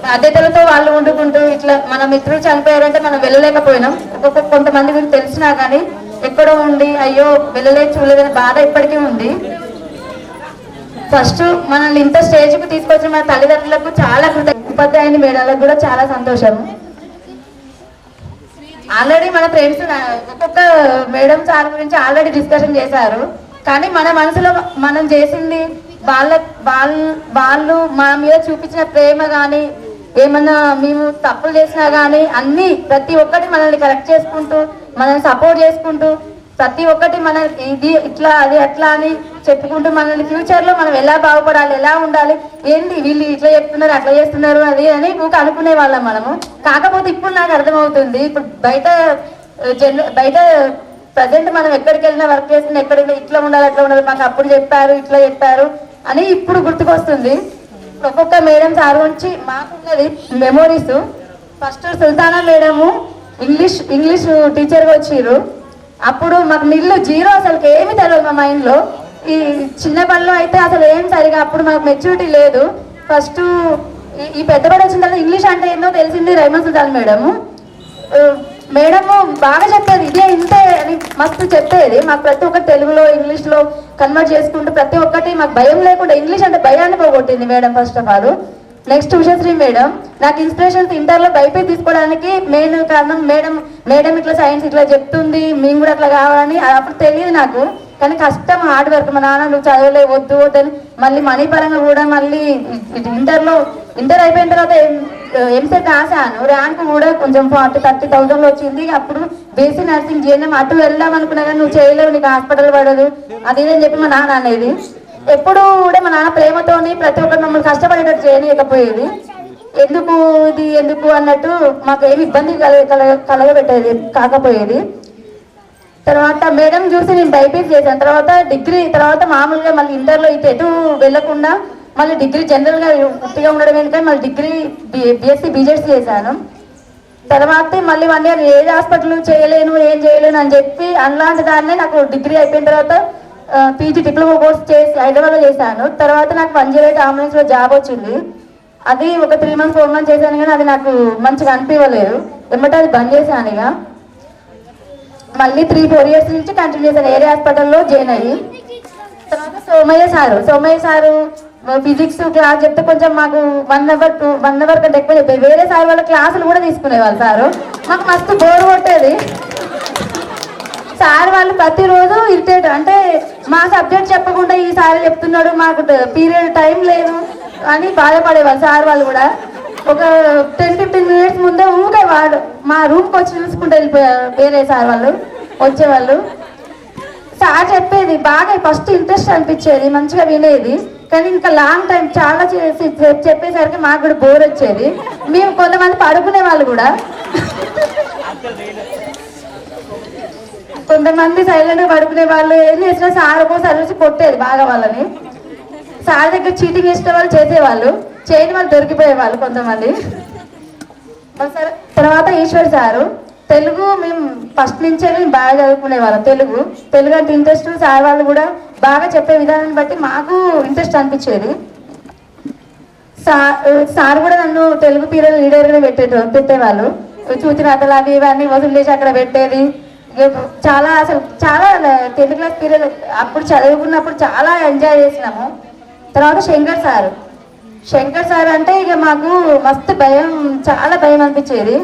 బాధ్యతలతో వాళ్ళు వండుకుంటూ ఇట్లా మన మిత్రులు చనిపోయారంటే మనం వెళ్ళలేకపోయినాం. కొంతమంది గురించి తెలిసినా కానీ ఎక్కడో ఉండి అయ్యో వెళ్ళలేదు చూడలేదని బాధ ఇప్పటికీ ఉంది. ఫస్ట్ మనల్ని ఇంత స్టేజ్కి తీసుకొచ్చిన మన తల్లిదండ్రులకు చాలా ఉపాధ్యాయుని మేడాలకు కూడా చాలా సంతోషం. ఆల్రెడీ మన ఫ్రెండ్స్ ఒక్కొక్క మేడం సార్ గురించి ఆల్రెడీ డిస్కషన్ చేశారు. కానీ మన మనసులో మనం చేసింది వాళ్ళు మా మీద చూపించిన ప్రేమ కానీ ఏమన్నా మేము తప్పులు చేసినా కానీ అన్నీ ప్రతి ఒక్కటి మనల్ని కరెక్ట్ చేసుకుంటూ మనల్ని సపోర్ట్ చేసుకుంటూ ప్రతి ఒక్కటి మన ఇది ఇట్లా అది అట్లా అని చెప్పుకుంటూ మనల్ని ఫ్యూచర్లో మనం ఎలా బాగుపడాలి, ఎలా ఉండాలి, ఏంటి వీళ్ళు ఇట్లా చెప్తున్నారు అట్లా చేస్తున్నారు అది అని ఊరికి అనుకునే వాళ్ళం మనము. కాకపోతే ఇప్పుడు నాకు అర్థమవుతుంది, ఇప్పుడు బయట ప్రజెంట్ మనం ఎక్కడికి వెళ్ళినా వర్క్ చేస్తున్నా ఎక్కడికి ఇట్లా ఉండాలి అట్లా ఉండాలి మాకు అప్పుడు చెప్పారు ఇట్లా చెప్పారు అని ఇప్పుడు గుర్తుకొస్తుంది. ఒక్కొక్క మేడం సార్ గురించి మాకున్నది memories. First Sultana madam English టీచర్గా వచ్చిర్రు. అప్పుడు మాకు నిల్లు జీరో, అసలు ఏమి తెలియదు మా మైండ్లో. ఈ చిన్న పనిలో అయితే అసలు ఏం సరిగా అప్పుడు మాకు మెచ్యూరిటీ లేదు. ఫస్ట్ ఈ పెద్దబడి వచ్చిన తర్వాత ఇంగ్లీష్ అంటే ఏందో తెలిసింది రైమన్ సుల్తాన్ మేడము. మేడము బాగా చెప్పేది, ఇదే ఇంతే అని మస్తు చెప్పేది. మాకు ప్రతి ఒక్కటి తెలుగులో ఇంగ్లీష్లో కన్వర్ట్ చేసుకుంటూ ప్రతి ఒక్కటి మాకు భయం లేకుండా ఇంగ్లీష్ అంటే భయాన్ని పోగొట్టింది madam first of all. Next Ushasri madam నాకు ఇన్స్పిరేషన్స్ ఇంటర్లో బైపీసీ తీసుకోవడానికి మెయిన్ కారణం మేడం ఇట్లా సైన్స్ ఇట్లా చెప్తుంది మేము కూడా అట్లా కావాలని అప్పుడు తెలియదు నాకు. కానీ కష్టం హార్డ్ వర్క్. మా నాన్న నువ్వు చదవలే వద్దు వద్దని మళ్ళీ మనీ పరంగా కూడా మళ్ళీ ఇంటర్ అయిపోయిన తర్వాత ఎంసెట్ రాశాను. ర్యాంక్ కూడా కొంచెం 40-30,000 వచ్చింది. అప్పుడు బీఎస్సీ నర్సింగ్ చేయడం అటు వెళ్దాం అనుకున్నా కానీ నువ్వు చేయలేవు, నీకు హాస్పిటల్ పడదు అది అని చెప్పి మా నాన్న అనేది. ఎప్పుడు కూడా మా నాన్న ప్రేమతోని ప్రతి ఒక్కరు మమ్మల్ని కష్టపడేటట్టు చేయలేకపోయేది. ఎందుకు అన్నట్టు మాకు ఏమి ఇబ్బంది కలగబెట్టేది కాకపోయేది. తర్వాత మేడం చూసి నేను బైపీసీ చేశాను. తర్వాత డిగ్రీ తర్వాత మామూలుగా మళ్ళీ ఇంటర్లో ఇటు ఎటు వెళ్ళకుండా మళ్ళీ డిగ్రీ జనరల్గా ఉట్టిగా ఉండడం ఎందుకంటే మళ్ళీ డిగ్రీ బీఎస్సీ బీజెడ్సీ చేశాను. తర్వాత మళ్ళీ 1 year ఏది హాస్పిటల్ చేయలేను ఏం చేయలేను అని చెప్పి అలాంటి దాన్నే నాకు డిగ్రీ అయిపోయిన తర్వాత పీజీ డిప్లొమా కోర్స్ చేసి హైదరాబాద్లో చేశాను. తర్వాత నాకు 108 అంబులెన్స్లో జాబ్ వచ్చింది. అది ఒక 3 months 4 months చేశాను కానీ అది నాకు మంచిగా అనిపించలేదు. వెంబటే అది బంద్ చేశాను. ఇక మళ్ళీ 3-4 years నుంచి కంటిన్యూ చేశాను ఏరియా హాస్పిటల్లో జాయిన్ అయ్యి. తర్వాత సోమయ్య సారు ఫిజిక్స్ క్లాస్ చెప్తే కొంచెం మాకు 1 hour కంటే ఎక్కువ చెప్పేది. వేరే సార్ వాళ్ళ క్లాసులు కూడా తీసుకునేవాళ్ళు సారు. మాకు మస్తు బోర్ కొట్టేది. సార్ వాళ్ళు ప్రతిరోజు ఇరిటేట్ అంటే మా సబ్జెక్ట్ చెప్పకుండా ఈ సార్ చెప్తున్నాడు మాకు పీరియడ్ టైం లేదు అని బాధపడేవాళ్ళు సార్ వాళ్ళు కూడా. ఒక 10-15 minutes ముందే ఊరికే మా రూమ్కి వచ్చి చూసుకుంటూ వెళ్ళిపోయారు వేరే సార్ వాళ్ళు వచ్చేవాళ్ళు. సార్ చెప్పేది బాగా ఫస్ట్ ఇంట్రెస్ట్ అనిపించేది, మంచిగా వినేది. కానీ ఇంకా లాంగ్ టైం చాలా చెప్పేసరికి మాకు కూడా బోర్ వచ్చేది. మేము కొంతమంది పడుకునే వాళ్ళు కూడా, కొంతమంది సైలెంట్గా పడుకునే వాళ్ళు. ఏం చేసినా సార్ ఒక్కోసారి వచ్చి కొట్టేది బాగా వాళ్ళని. సార్ దగ్గర చీటింగ్ చేసిన వాళ్ళు చేసేవాళ్ళు, చేయని వాళ్ళు దొరికిపోయేవాళ్ళు కొంతమంది. తర్వాత ఈశ్వర్ సారు తెలుగు మేము ఫస్ట్ నుంచే బాగా చదువుకునే వాళ్ళం. తెలుగు అంటే ఇంట్రెస్ట్. సార్ వాళ్ళు కూడా బాగా చెప్పే విధానాన్ని బట్టి మాకు ఇంట్రెస్ట్ అనిపించేది. సార్ కూడా నన్ను తెలుగు పీరియడ్ లీడర్గా పెట్టేవాళ్ళు. చూచిన అతలు అవి ఇవన్నీ వసూలు చేసి అక్కడ పెట్టేది. అసలు చాలా 10th class పీరియడ్ అప్పుడు చదువుకున్నప్పుడు చాలా ఎంజాయ్ చేసినాము. తర్వాత శంకర్ సార్ అంటే ఇక మాకు మస్తు భయం, చాలా భయం అనిపించేది.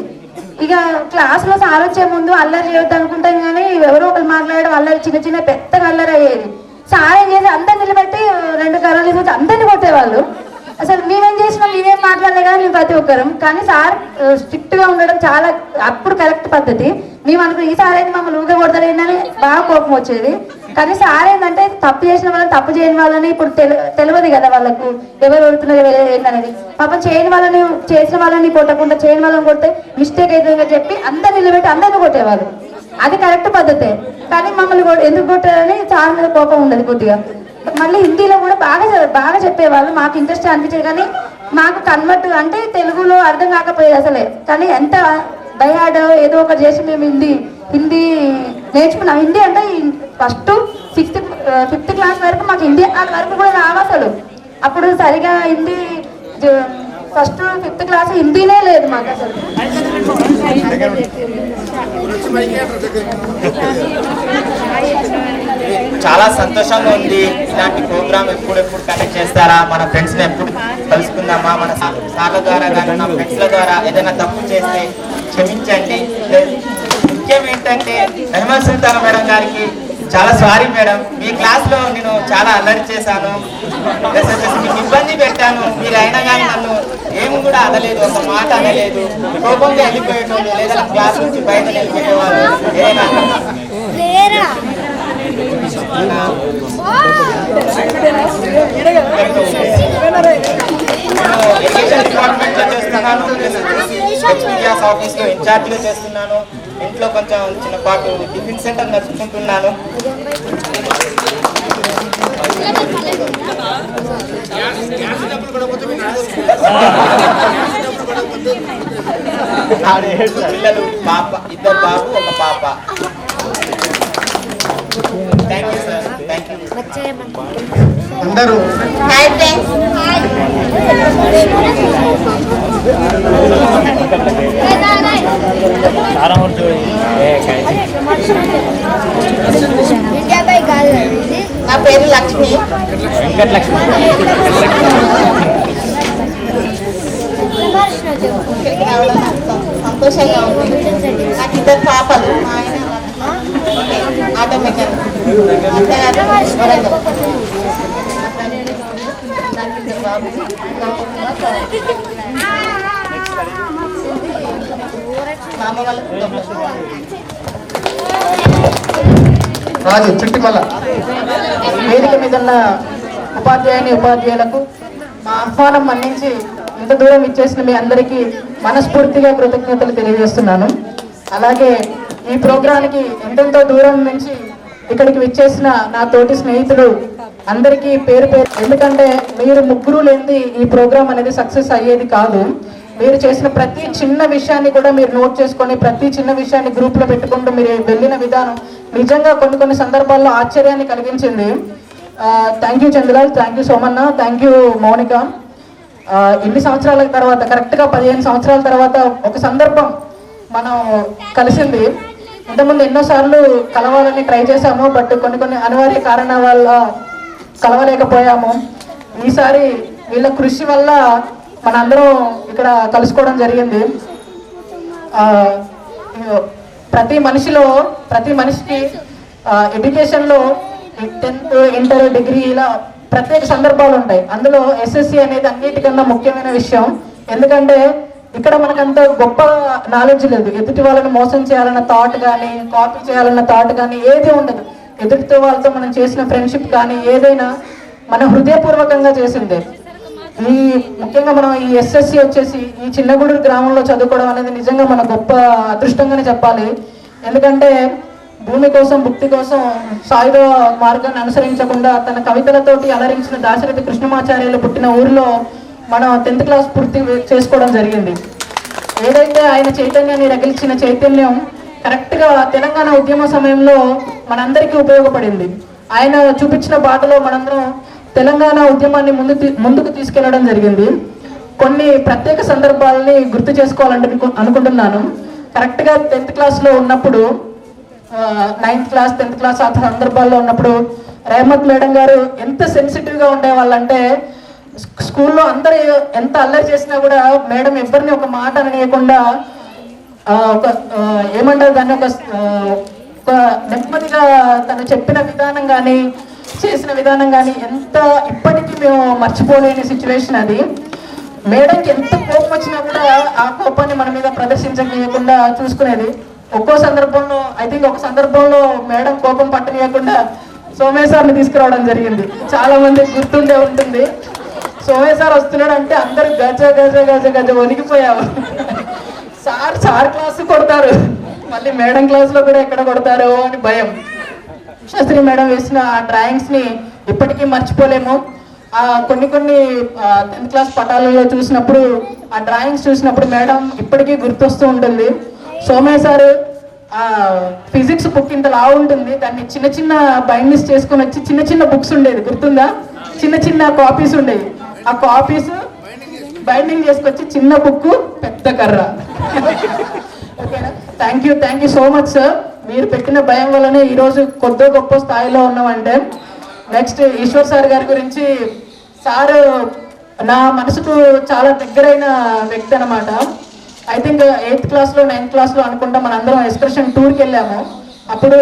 ఇక క్లాస్లో సార్ వచ్చే ముందు అల్లరి చేయొద్దు అనుకుంటాం కానీ ఎవరో ఒకరు మాట్లాడడం అల్లరి చిన్న పెద్దగా అల్లరి అయ్యేది. సార్ ఏం చేసి అందరిని నిలబెట్టి 2 కర్రలు తీసుకొచ్చి అందరినీ కొట్టేవాళ్ళు. అసలు మేమేం చేసినాం మేమేం మాట్లాడలే కానీ మేము ప్రతి ఒక్కరం. కానీ సార్ స్ట్రిక్ట్గా ఉండడం చాలా అప్పుడు కరెక్ట్ పద్ధతి. మేము అనుకున్నాం ఈ సార్ అయితే మమ్మల్ని ఊగే కొడతారేందని బాగా కోపం వచ్చేది. కానీ సార్ ఏంటంటే తప్పు చేసిన వాళ్ళని తప్పు చేయని వాళ్ళని ఇప్పుడు తెలియదు కదా వాళ్ళకు ఎవరు కొడుతున్నారు ఏంటనేది. పాపం చేయని వాళ్ళని చేసిన వాళ్ళని కొట్టకుండా చేయని వాళ్ళని కొడితే మిస్టేక్ అవుతుందని చెప్పి అందరు నిలబెట్టి అందరిని కొట్టేవాళ్ళు. అది కరెక్ట్ పద్ధతే. కానీ మమ్మల్ని ఎందుకు కొట్టారని సార్ మీద కోపం ఉండదు కొద్దిగా. మళ్ళీ హిందీలో కూడా బాగా చెప్పేవాళ్ళు. మాకు ఇంట్రెస్ట్ అనిపించేది కానీ మాకు కన్వర్ట్ అంటే తెలుగులో అర్థం కాకపోయేది అసలే. కానీ ఎంత బైహార్డ్ ఏదో ఒకటి చేసి మేము హిందీ నేర్చుకున్నాం. హిందీ అంటే ఫస్ట్ 6th 5th క్లాస్ వరకు మాకు హిందీ వరకు కూడా రావు అసలు. అప్పుడు సరిగా హిందీ ఫస్ట్ 5th క్లాస్ హిందీనే లేదు మాకు అసలు. చాలా సంతోషంగా ఉంది. ఇలాంటి ప్రోగ్రామ్ ఎప్పుడెప్పుడు కండక్ట్ చేస్తారా, మన ఫ్రెండ్స్ని ఎప్పుడు కలుసుకుందామా, మన సార్ల ద్వారా కానీ నా ఫ్రెండ్స్ల ద్వారా ఏదైనా తప్పు చేస్తే క్షమించండి. ముఖ్యం ఏంటంటే రెహమాన్ సుల్తానా మేడం గారికి చాలా సారీ మేడం, మీ క్లాస్లో నేను చాలా అల్లరి చేశాను, మీకు ఇబ్బంది పెట్టాను. మీరు అయినా కానీ నన్ను ఏమి కూడా అనలేదు, ఒక మాట అనలేదు. కోపంగా వెళ్ళిపోయేటోళ్ళు లేదా క్లాస్ నుంచి బయట వెళ్ళిపోయేవాళ్ళు. ఏదైనా ఎడ్యుకేషన్ డిపార్ట్మెంట్ లో చేస్తున్నాను, హెచ్పిడిఎస్ ఆఫీస్ లో ఇన్ఛార్జ్ గా చేస్తున్నాను. ఇంట్లో కొంచెం చిన్నపాటు టిఫిన్ సెంటర్ నడుపుకుంటున్నాను. పిల్లలు పాప, 2 బాబు 1 పాప. Thank you sir, thank you. అందరూ హాయ్ ఫ్రెండ్స్. నా పేరు లక్ష్మి. సంతోషంగా ఉంది. నాకు 2 పాపలు. మా ఆయన ఆటో మెకానిక్. మామ వాళ్ళ రాజు చుట్టిమల్ల వేదిక మీద ఉన్న ఉపాధ్యాయులకు మా ఆహ్వానం మన్నించి ఇంత దూరం ఇచ్చేసిన మీ అందరికీ మనస్ఫూర్తిగా కృతజ్ఞతలు తెలియజేస్తున్నాను. అలాగే ఈ ప్రోగ్రానికి ఎంతెంతో దూరం నుంచి ఇక్కడికి విచ్చేసిన నా తోటి స్నేహితులు అందరికీ పేరు పేరు, ఎందుకంటే మీరు ముగ్గురు లేనిది ఈ ప్రోగ్రాం అనేది సక్సెస్ అయ్యేది కాదు. మీరు చేసిన ప్రతి చిన్న విషయాన్ని కూడా మీరు నోట్ చేసుకొని ప్రతి చిన్న విషయాన్ని గ్రూప్లో పెట్టుకుంటూ మీరు వెళ్ళిన విధానం నిజంగా కొన్ని సందర్భాల్లో ఆశ్చర్యాన్ని కలిగించింది. Thank you Chandralal, thank you Somanna, thank you Mounika. ఇన్ని సంవత్సరాల తర్వాత, కరెక్ట్గా 15 సంవత్సరాల తర్వాత ఒక సందర్భం మనం కలిసింది. ఇంతకుముందు ఎన్నోసార్లు కలవాలని ట్రై చేశాము, బట్ కొన్ని అనివార్య కారణాల వల్ల కలవలేకపోయాము. ఈసారి వీళ్ళ కృషి వల్ల మనందరం ఇక్కడ కలుసుకోవడం జరిగింది. ప్రతి మనిషికి ఎడ్యుకేషన్లో 10th, ఇంటర్, డిగ్రీ ఇలా ప్రత్యేక సందర్భాలు ఉంటాయి. అందులో ఎస్ఎస్సి అనేది అన్నిటికన్నా ముఖ్యమైన విషయం. ఎందుకంటే ఇక్కడ మనకంత గొప్ప నాలెడ్జ్ లేదు. ఎదుటి వాళ్ళని మోసం చేయాలన్న థాట్ కానీ, కాపీ చేయాలన్న థాట్ కానీ ఏది ఉండదు. ఎదుటితో వాళ్ళతో మనం చేసిన ఫ్రెండ్షిప్ కానీ ఏదైనా మన హృదయపూర్వకంగా చేసిందే. ముఖ్యంగా మనం ఈ ఎస్ఎస్సి వచ్చేసి ఈ చిన్నగూడూరు గ్రామంలో చదువుకోవడం అనేది నిజంగా మన గొప్ప అదృష్టంగానే చెప్పాలి. ఎందుకంటే భూమి కోసం, భుక్తి కోసం సాయుధ మార్గాన్ని అనుసరించకుండా తన కవితలతోటి అలరించిన దాశరథి కృష్ణమాచార్యులు పుట్టిన ఊరిలో మనం 10th క్లాస్ పూర్తి చేసుకోవడం జరిగింది. ఏదైతే ఆయన చైతన్యాన్ని రగిల్చిన చైతన్యం కరెక్ట్గా తెలంగాణ ఉద్యమ సమయంలో మనందరికీ ఉపయోగపడింది. ఆయన చూపించిన బాటలో మనందరం తెలంగాణ ఉద్యమాన్ని ముందుకు తీసుకెళ్లడం జరిగింది. కొన్ని ప్రత్యేక సందర్భాలని గుర్తు చేసుకోవాలంటే అనుకుంటున్నాను. కరెక్ట్గా 10th క్లాస్లో ఉన్నప్పుడు, 9th క్లాస్ 10th క్లాస్ ఆ సందర్భాల్లో ఉన్నప్పుడు రెహమత్ మేడం గారు ఎంత సెన్సిటివ్గా ఉండేవాళ్ళంటే స్కూల్లో అందరూ ఎంత అల్లరి చేసినా కూడా మేడం ఎవరిని ఒక మాట అనలేకుండా ఏమంటారు దాన్ని ఒక నెమ్మదిగా తను చెప్పిన విధానం కానీ చేసిన విధానం కానీ ఎంత ఇప్పటికీ మేము మర్చిపోలేని సిచ్యువేషన్ అది. మేడంకి ఎంత కోపం వచ్చినా కూడా ఆ కోపాన్ని మన మీద ప్రదర్శించకుండా చూసుకునేది. ఒక్కో సందర్భంలో ఒక సందర్భంలో మేడం కోపం పట్టనీయకుండా సోమయ్య సార్ని తీసుకురావడం జరిగింది. చాలా మందికి గుర్తుండే ఉంటుంది. సోమయ్య సార్ వస్తున్నాడు అంటే అందరు గజ గజ గజ గజ వణికిపోయావు. సార్ క్లాస్ కొడతారు, మళ్ళీ మేడం క్లాస్లో కూడా ఎక్కడ కొడతారో అని భయం. శాస్త్రి మేడం వేసిన ఆ డ్రాయింగ్స్ని ఇప్పటికీ మర్చిపోలేము. కొన్ని 10th క్లాస్ పటాలలో చూసినప్పుడు ఆ డ్రాయింగ్స్ చూసినప్పుడు మేడం ఇప్పటికీ గుర్తొస్తూ ఉంటుంది. సోమయ్య సార్ ఫిజిక్స్ బుక్ ఇంత లా ఉంటుంది, దాన్ని చిన్న చిన్న బైండింగ్స్ చేసుకొని వచ్చి చిన్న చిన్న బుక్స్ ఉండేది గుర్తుందా, చిన్న చిన్న కాపీస్ ఉండేవి. ఆ కాపీస్ బైండింగ్ చేసుకొచ్చి చిన్న బుక్ పెద్ద కర్ర. ఓకేనా, thank you so much sir. మీరు పెట్టిన భయం వల్లనే ఈరోజు కొద్ది గొప్ప స్థాయిలో ఉన్నామంటే. నెక్స్ట్ ఈశ్వర్ సార్ గారి గురించి, సారు నా మనసుకు చాలా దగ్గరైన వ్యక్తి అనమాట. ఐ థింక్ 8th క్లాస్లో 9th క్లాస్లో అనుకుంటా మనందరం ఎక్స్కర్షన్ టూర్కి వెళ్ళాము. అప్పుడు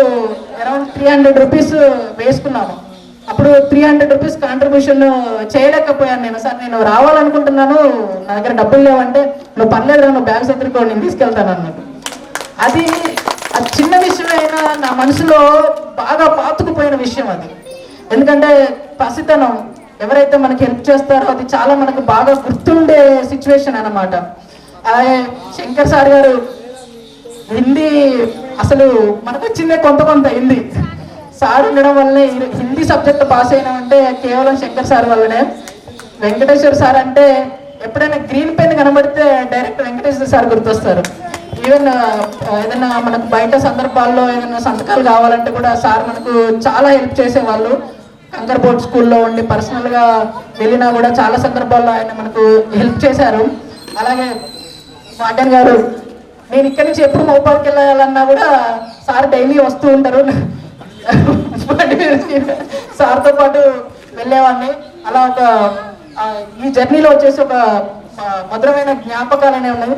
అరౌండ్ 300 రూపీస్ వేసుకున్నాము. అప్పుడు 300 రూపీస్ కాంట్రిబ్యూషన్ చేయలేకపోయాను నేను. సార్ నేను రావాలనుకుంటున్నాను, నా దగ్గర డబ్బులు లేవంటే, నువ్వు పర్లేదు నువ్వు బ్యాగ్ సర్దుకో నేను తీసుకెళ్తాను అన్నట్టు. అది చిన్న విషయమైనా నా మనసులో బాగా పాతుకుపోయిన విషయం అది. ఎందుకంటే పసితనం ఎవరైతే మనకి హెల్ప్ చేస్తారో అది చాలా మనకు బాగా గుర్తుండే సిచ్యువేషన్ అన్నమాట. అలాగే శంకర్ సార్ గారు హిందీ అసలు మనకు వచ్చిందే కొంత హిందీ. సార్ ఉండడం వల్లనే హిందీ సబ్జెక్ట్ పాస్ అయినామంటే కేవలం శంకర్ సార్ వల్లనే. వెంకటేశ్వర సార్ అంటే ఎప్పుడైనా గ్రీన్ పెన్ కనబడితే డైరెక్ట్ వెంకటేశ్వర సార్ గుర్తొస్తారు. ఈవెన్ ఏదైనా మనకు బయట సందర్భాల్లో ఏదైనా సంతకాలు కావాలంటే కూడా సార్ మనకు చాలా హెల్ప్ చేసేవాళ్ళు. కంకర్బోర్డ్ స్కూల్లో ఉండి పర్సనల్గా వెళ్ళినా కూడా చాలా సందర్భాల్లో ఆయన మనకు హెల్ప్ చేశారు. అలాగే వార్డెన్ గారు, నేను ఇక్కడి నుంచి ఎప్పుడు మౌపాకి వెళ్ళాలన్నా కూడా సార్ డైలీ వస్తూ ఉంటారు. సార్తో పాటు వెళ్ళేవాడిని. అలా ఈ జర్నీలో వచ్చేసి ఒక మధురమైన జ్ఞాపకాలు అనేవి ఉన్నాయి.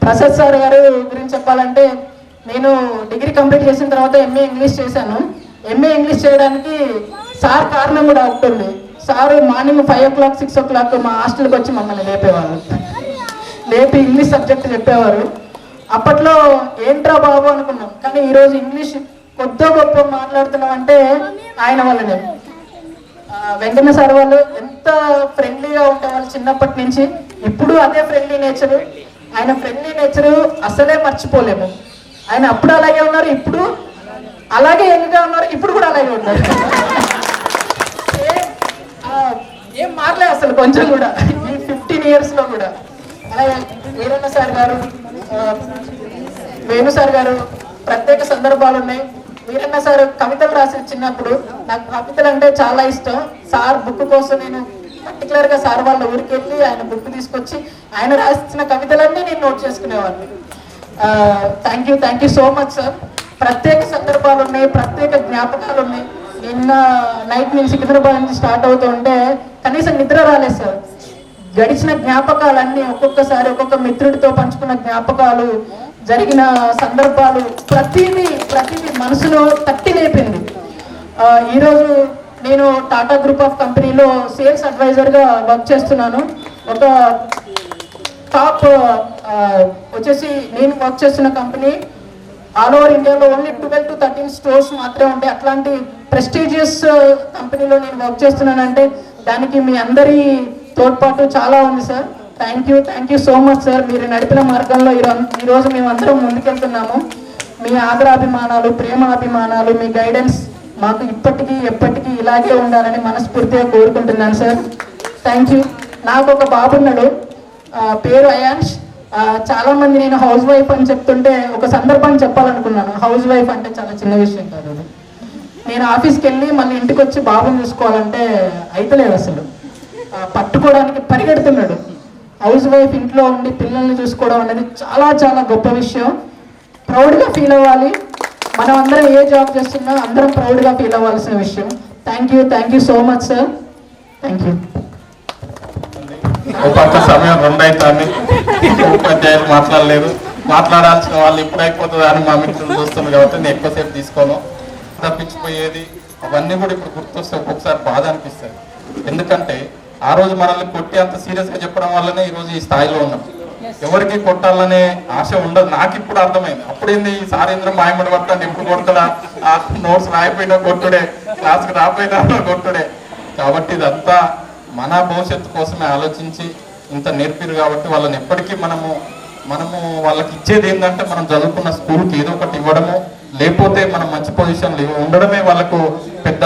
ప్రసాద్ సార్ గారు గురించి చెప్పాలంటే, నేను డిగ్రీ కంప్లీట్ చేసిన తర్వాత ఎంఏ ఇంగ్లీష్ చేశాను. ఎంఏ ఇంగ్లీష్ చేయడానికి సార్ కారణం కూడా ఉంటుంది. సార్ మార్నింగ్ 5 o'clock 6 o'clock మా హాస్టల్కి వచ్చి మమ్మల్ని లేపేవాళ్ళు, లేపి ఇంగ్లీష్ సబ్జెక్ట్ చెప్పేవారు. అప్పట్లో ఏంట్రా బాబు అనుకున్నాం, కానీ ఈరోజు ఇంగ్లీష్ కొద్ది గొప్ప మాట్లాడుతున్నాం అంటే ఆయన వల్లనే. వెంకన్న సార్ వాళ్ళు ఎంత ఫ్రెండ్లీగా ఉండేవాళ్ళు చిన్నప్పటి నుంచి, ఇప్పుడు అదే ఫ్రెండ్లీ నేచరు. ఆయన ఫ్రెండ్లీ నేచరు అసలే మర్చిపోలేము. ఆయన అప్పుడు అలాగే ఉన్నారు, ఇప్పుడు అలాగే యంగ్గా ఉన్నారు, ఇప్పుడు కూడా అలాగే ఉన్నారు. ఏం మారలేదు అసలు కొంచెం కూడా ఈ 15 years లో కూడా. అలాగే వీరన్న సార్ గారు, వేణు సార్ గారు ప్రత్యేక సందర్భాలు ఉన్నాయి. వీరన్న సార్ కవితలు రాసి చిన్నప్పుడు, నాకు కవితలు అంటే చాలా ఇష్టం. సార్ బుక్ కోసం నేను పర్టికులర్గా సార్ వాళ్ళ ఊరికి వెళ్ళి ఆయన బుక్ తీసుకొచ్చి ఆయన రాసిన కవితలన్నీ నేను నోట్ చేసుకునేవాడిని. Thank you so much sir. ప్రత్యేక సందర్భాలు ఉన్నాయి, ప్రత్యేక జ్ఞాపకాలు ఉన్నాయి. నిన్న నైట్ నేను సికింద్రాబాద్ నుంచి స్టార్ట్ అవుతూ ఉంటే కనీసం నిద్ర రాలేదు సార్. గడిచిన జ్ఞాపకాలన్నీ ఒక్కొక్కసారి ఒక్కొక్క మిత్రుడితో పంచుకున్న జ్ఞాపకాలు, జరిగిన సందర్భాలు ప్రతిదీ మనసులో తట్టి లేపింది. ఈరోజు నేను టాటా గ్రూప్ ఆఫ్ కంపెనీలో సేల్స్ అడ్వైజర్గా వర్క్ చేస్తున్నాను. ఒక టాప్ వచ్చేసి నేను వర్క్ చేస్తున్న కంపెనీ ఆల్ ఓవర్ ఇండియాలో ఓన్లీ 12 to 13 స్టోర్స్ మాత్రమే ఉంటాయి. అట్లాంటి ప్రెస్టీజియస్ కంపెనీలో నేను వర్క్ చేస్తున్నానంటే దానికి మీ అందరి తోడ్పాటు చాలా ఉంది sir. Thank you so much sir. మీరు నడిపిన మార్గంలో ఈరోజు మేమందరం ముందుకెళ్తున్నాము. మీ ఆదరాభిమానాలు, ప్రేమాభిమానాలు, మీ గైడెన్స్ మాకు ఇప్పటికీ ఎప్పటికీ ఇలాగే ఉండాలని మనస్ఫూర్తిగా కోరుకుంటున్నాను సార్. Thank you. నాకు ఒక బాబున్నాడు, పేరు అయాన్ష్. చాలా మంది నేను హౌస్ వైఫ్ అని చెప్తుంటే ఒక సందర్భాన్ని చెప్పాలనుకున్నాను. హౌస్ వైఫ్ అంటే చాలా చిన్న విషయం కాదు. నేను ఆఫీస్కి వెళ్ళి మళ్ళీ ఇంటికి వచ్చి బాబుని చూసుకోవాలంటే అయితలేదు అసలు. పట్టుకోవడానికి పరిగెడుతున్నాడు. హౌస్ వైఫ్ ఇంట్లో ఉండి పిల్లల్ని చూసుకోవడం అనేది చాలా చాలా గొప్ప విషయం. ప్రౌడ్గా ఫీల్ అవ్వాలి. మనం అందరం ఏ జాబ్ చేస్తున్నా అందరం ప్రౌడ్గా ఫీల్ అవ్వాల్సిన విషయం. Thank you so much sir. Thank you. ఒక పక్క సమయం 2 అవుతుంది, ఉపాధ్యాయులు మాట్లాడలేదు. మాట్లాడాల్సిన వాళ్ళు ఇప్పుడు అయిపోతుంది అని మా మిత్రులు చూస్తున్నారు కాబట్టి నేను ఎక్కువసేపు తీసుకోను. తప్పించిపోయేది అవన్నీ కూడా ఇప్పుడు గుర్తొస్తే ఒక్కొక్కసారి బాధ అనిపిస్తుంది. ఎందుకంటే ఆ రోజు మనల్ని కొట్టి అంత సీరియస్గా చెప్పడం వల్లనే ఈరోజు ఈ స్థాయిలో ఉన్నాం. ఎవరికి కొట్టాలనే ఆశ ఉండదు. నాకు ఇప్పుడు అర్థమైంది. అప్పుడేంది ఈ సారేంద్రం మాయమడి పడతాను, ఎప్పుడు కొడతాడా, ఆ నోట్స్ రాయిపోయినా కొట్టుడే, క్లాస్కి రాపోయినా కొట్టుడే. కాబట్టి ఇదంతా మన భవిష్యత్తు కోసమే ఆలోచించి ఇంత నేర్పిరు. కాబట్టి వాళ్ళని ఎప్పటికీ మనము వాళ్ళకి ఇచ్చేది ఏంటంటే మనం చదువుకున్న స్కూల్కి ఏదో ఒకటి ఇవ్వడము, లేకపోతే మనం మంచి పొజిషన్లో ఉండడమే వాళ్ళకు పెద్ద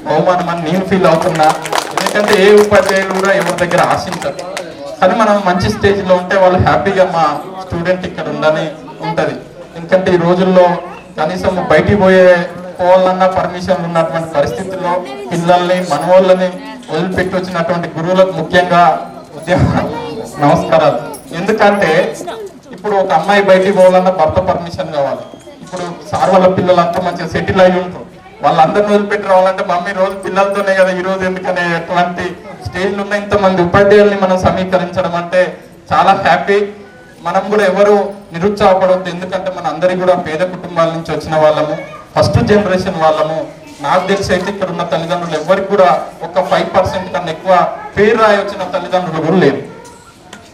బహుమానం అని నేను ఫీల్ అవుతున్నా. ఎందుకంటే ఏ ఉపాధ్యాయులు కూడా ఎవరి దగ్గర ఆశించరు. కానీ మనం మంచి స్టేజ్లో ఉంటే వాళ్ళు హ్యాపీగా మా స్టూడెంట్ ఇక్కడ ఉందని ఉంటుంది. ఎందుకంటే ఈ రోజుల్లో కనీసం బయటికి పోవాలన్నా పర్మిషన్ ఉన్నటువంటి పరిస్థితుల్లో పిల్లల్ని మనవాళ్ళని వదిలిపెట్టి వచ్చినటువంటి గురువులకు ముఖ్యంగా నమస్కారాలు. ఎందుకంటే ఇప్పుడు ఒక అమ్మాయి బయటికి పోవాలన్నా భర్త పర్మిషన్ కావాలి. ఇప్పుడు సార్ వాళ్ళ పిల్లలంతా మంచిగా సెటిల్ అయి ఉంటారు. వాళ్ళందరిని వదిలిపెట్టి రావాలంటే మమ్మీ రోజు పిల్లలతోనే కదా ఈ రోజు ఎందుకనే ఎటువంటి స్టేజ్లు ఉన్న ఇంతమంది ఉపాధ్యాయుల్ని మనం సమీకరించడం అంటే చాలా హ్యాపీ. మనం కూడా ఎవరు నిరుత్సాహపడవద్దు. ఎందుకంటే మన అందరికీ కూడా పేద కుటుంబాల నుంచి వచ్చిన వాళ్ళము, ఫస్ట్ జనరేషన్ వాళ్ళము. నాకు తెలిసి అయితే ఇక్కడ ఉన్న తల్లిదండ్రులు ఎవరికి కూడా ఒక 5% కన్నా ఎక్కువ పేరు రాయి వచ్చిన తల్లిదండ్రులు కూడా లేరు.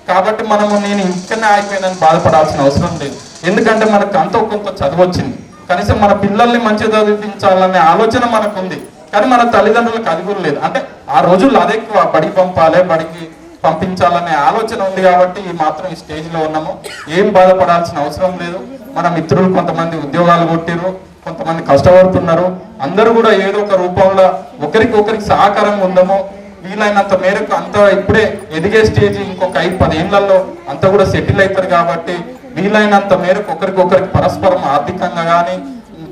కాబట్టి మనము నేను ఇంకనే ఆగిపోయినని బాధపడాల్సిన అవసరం లేదు. ఎందుకంటే మనకు అంత కొంత చదువు వచ్చింది, కనీసం మన పిల్లల్ని మంచిగా చదివించాలనే ఆలోచన మనకు ఉంది. కానీ మన తల్లిదండ్రులకు అది కూడా లేదు. అంటే ఆ రోజుల్లో అదే ఎక్కువ బడికి పంపాలి, బడికి పంపించాలనే ఆలోచన ఉంది. కాబట్టి ఈ మాత్రం ఈ స్టేజ్లో ఉన్నాము. ఏం బాధపడాల్సిన అవసరం లేదు. మన మిత్రులు కొంతమంది ఉద్యోగాలు కొట్టిరు, కొంతమంది కష్టపడుతున్నారు. అందరూ కూడా ఏదో ఒక రూపంలో ఒకరికి సహకారంగా ఉందాము. వీలైనంత మేరకు అంతా ఇప్పుడే ఎదిగే స్టేజ్ ఇంకొక 5-10 ఏళ్లలో అంతా కూడా సెటిల్ అవుతారు. కాబట్టి వీలైనంత మేరకు ఒకరికి పరస్పరం ఆర్థికంగా కానీ,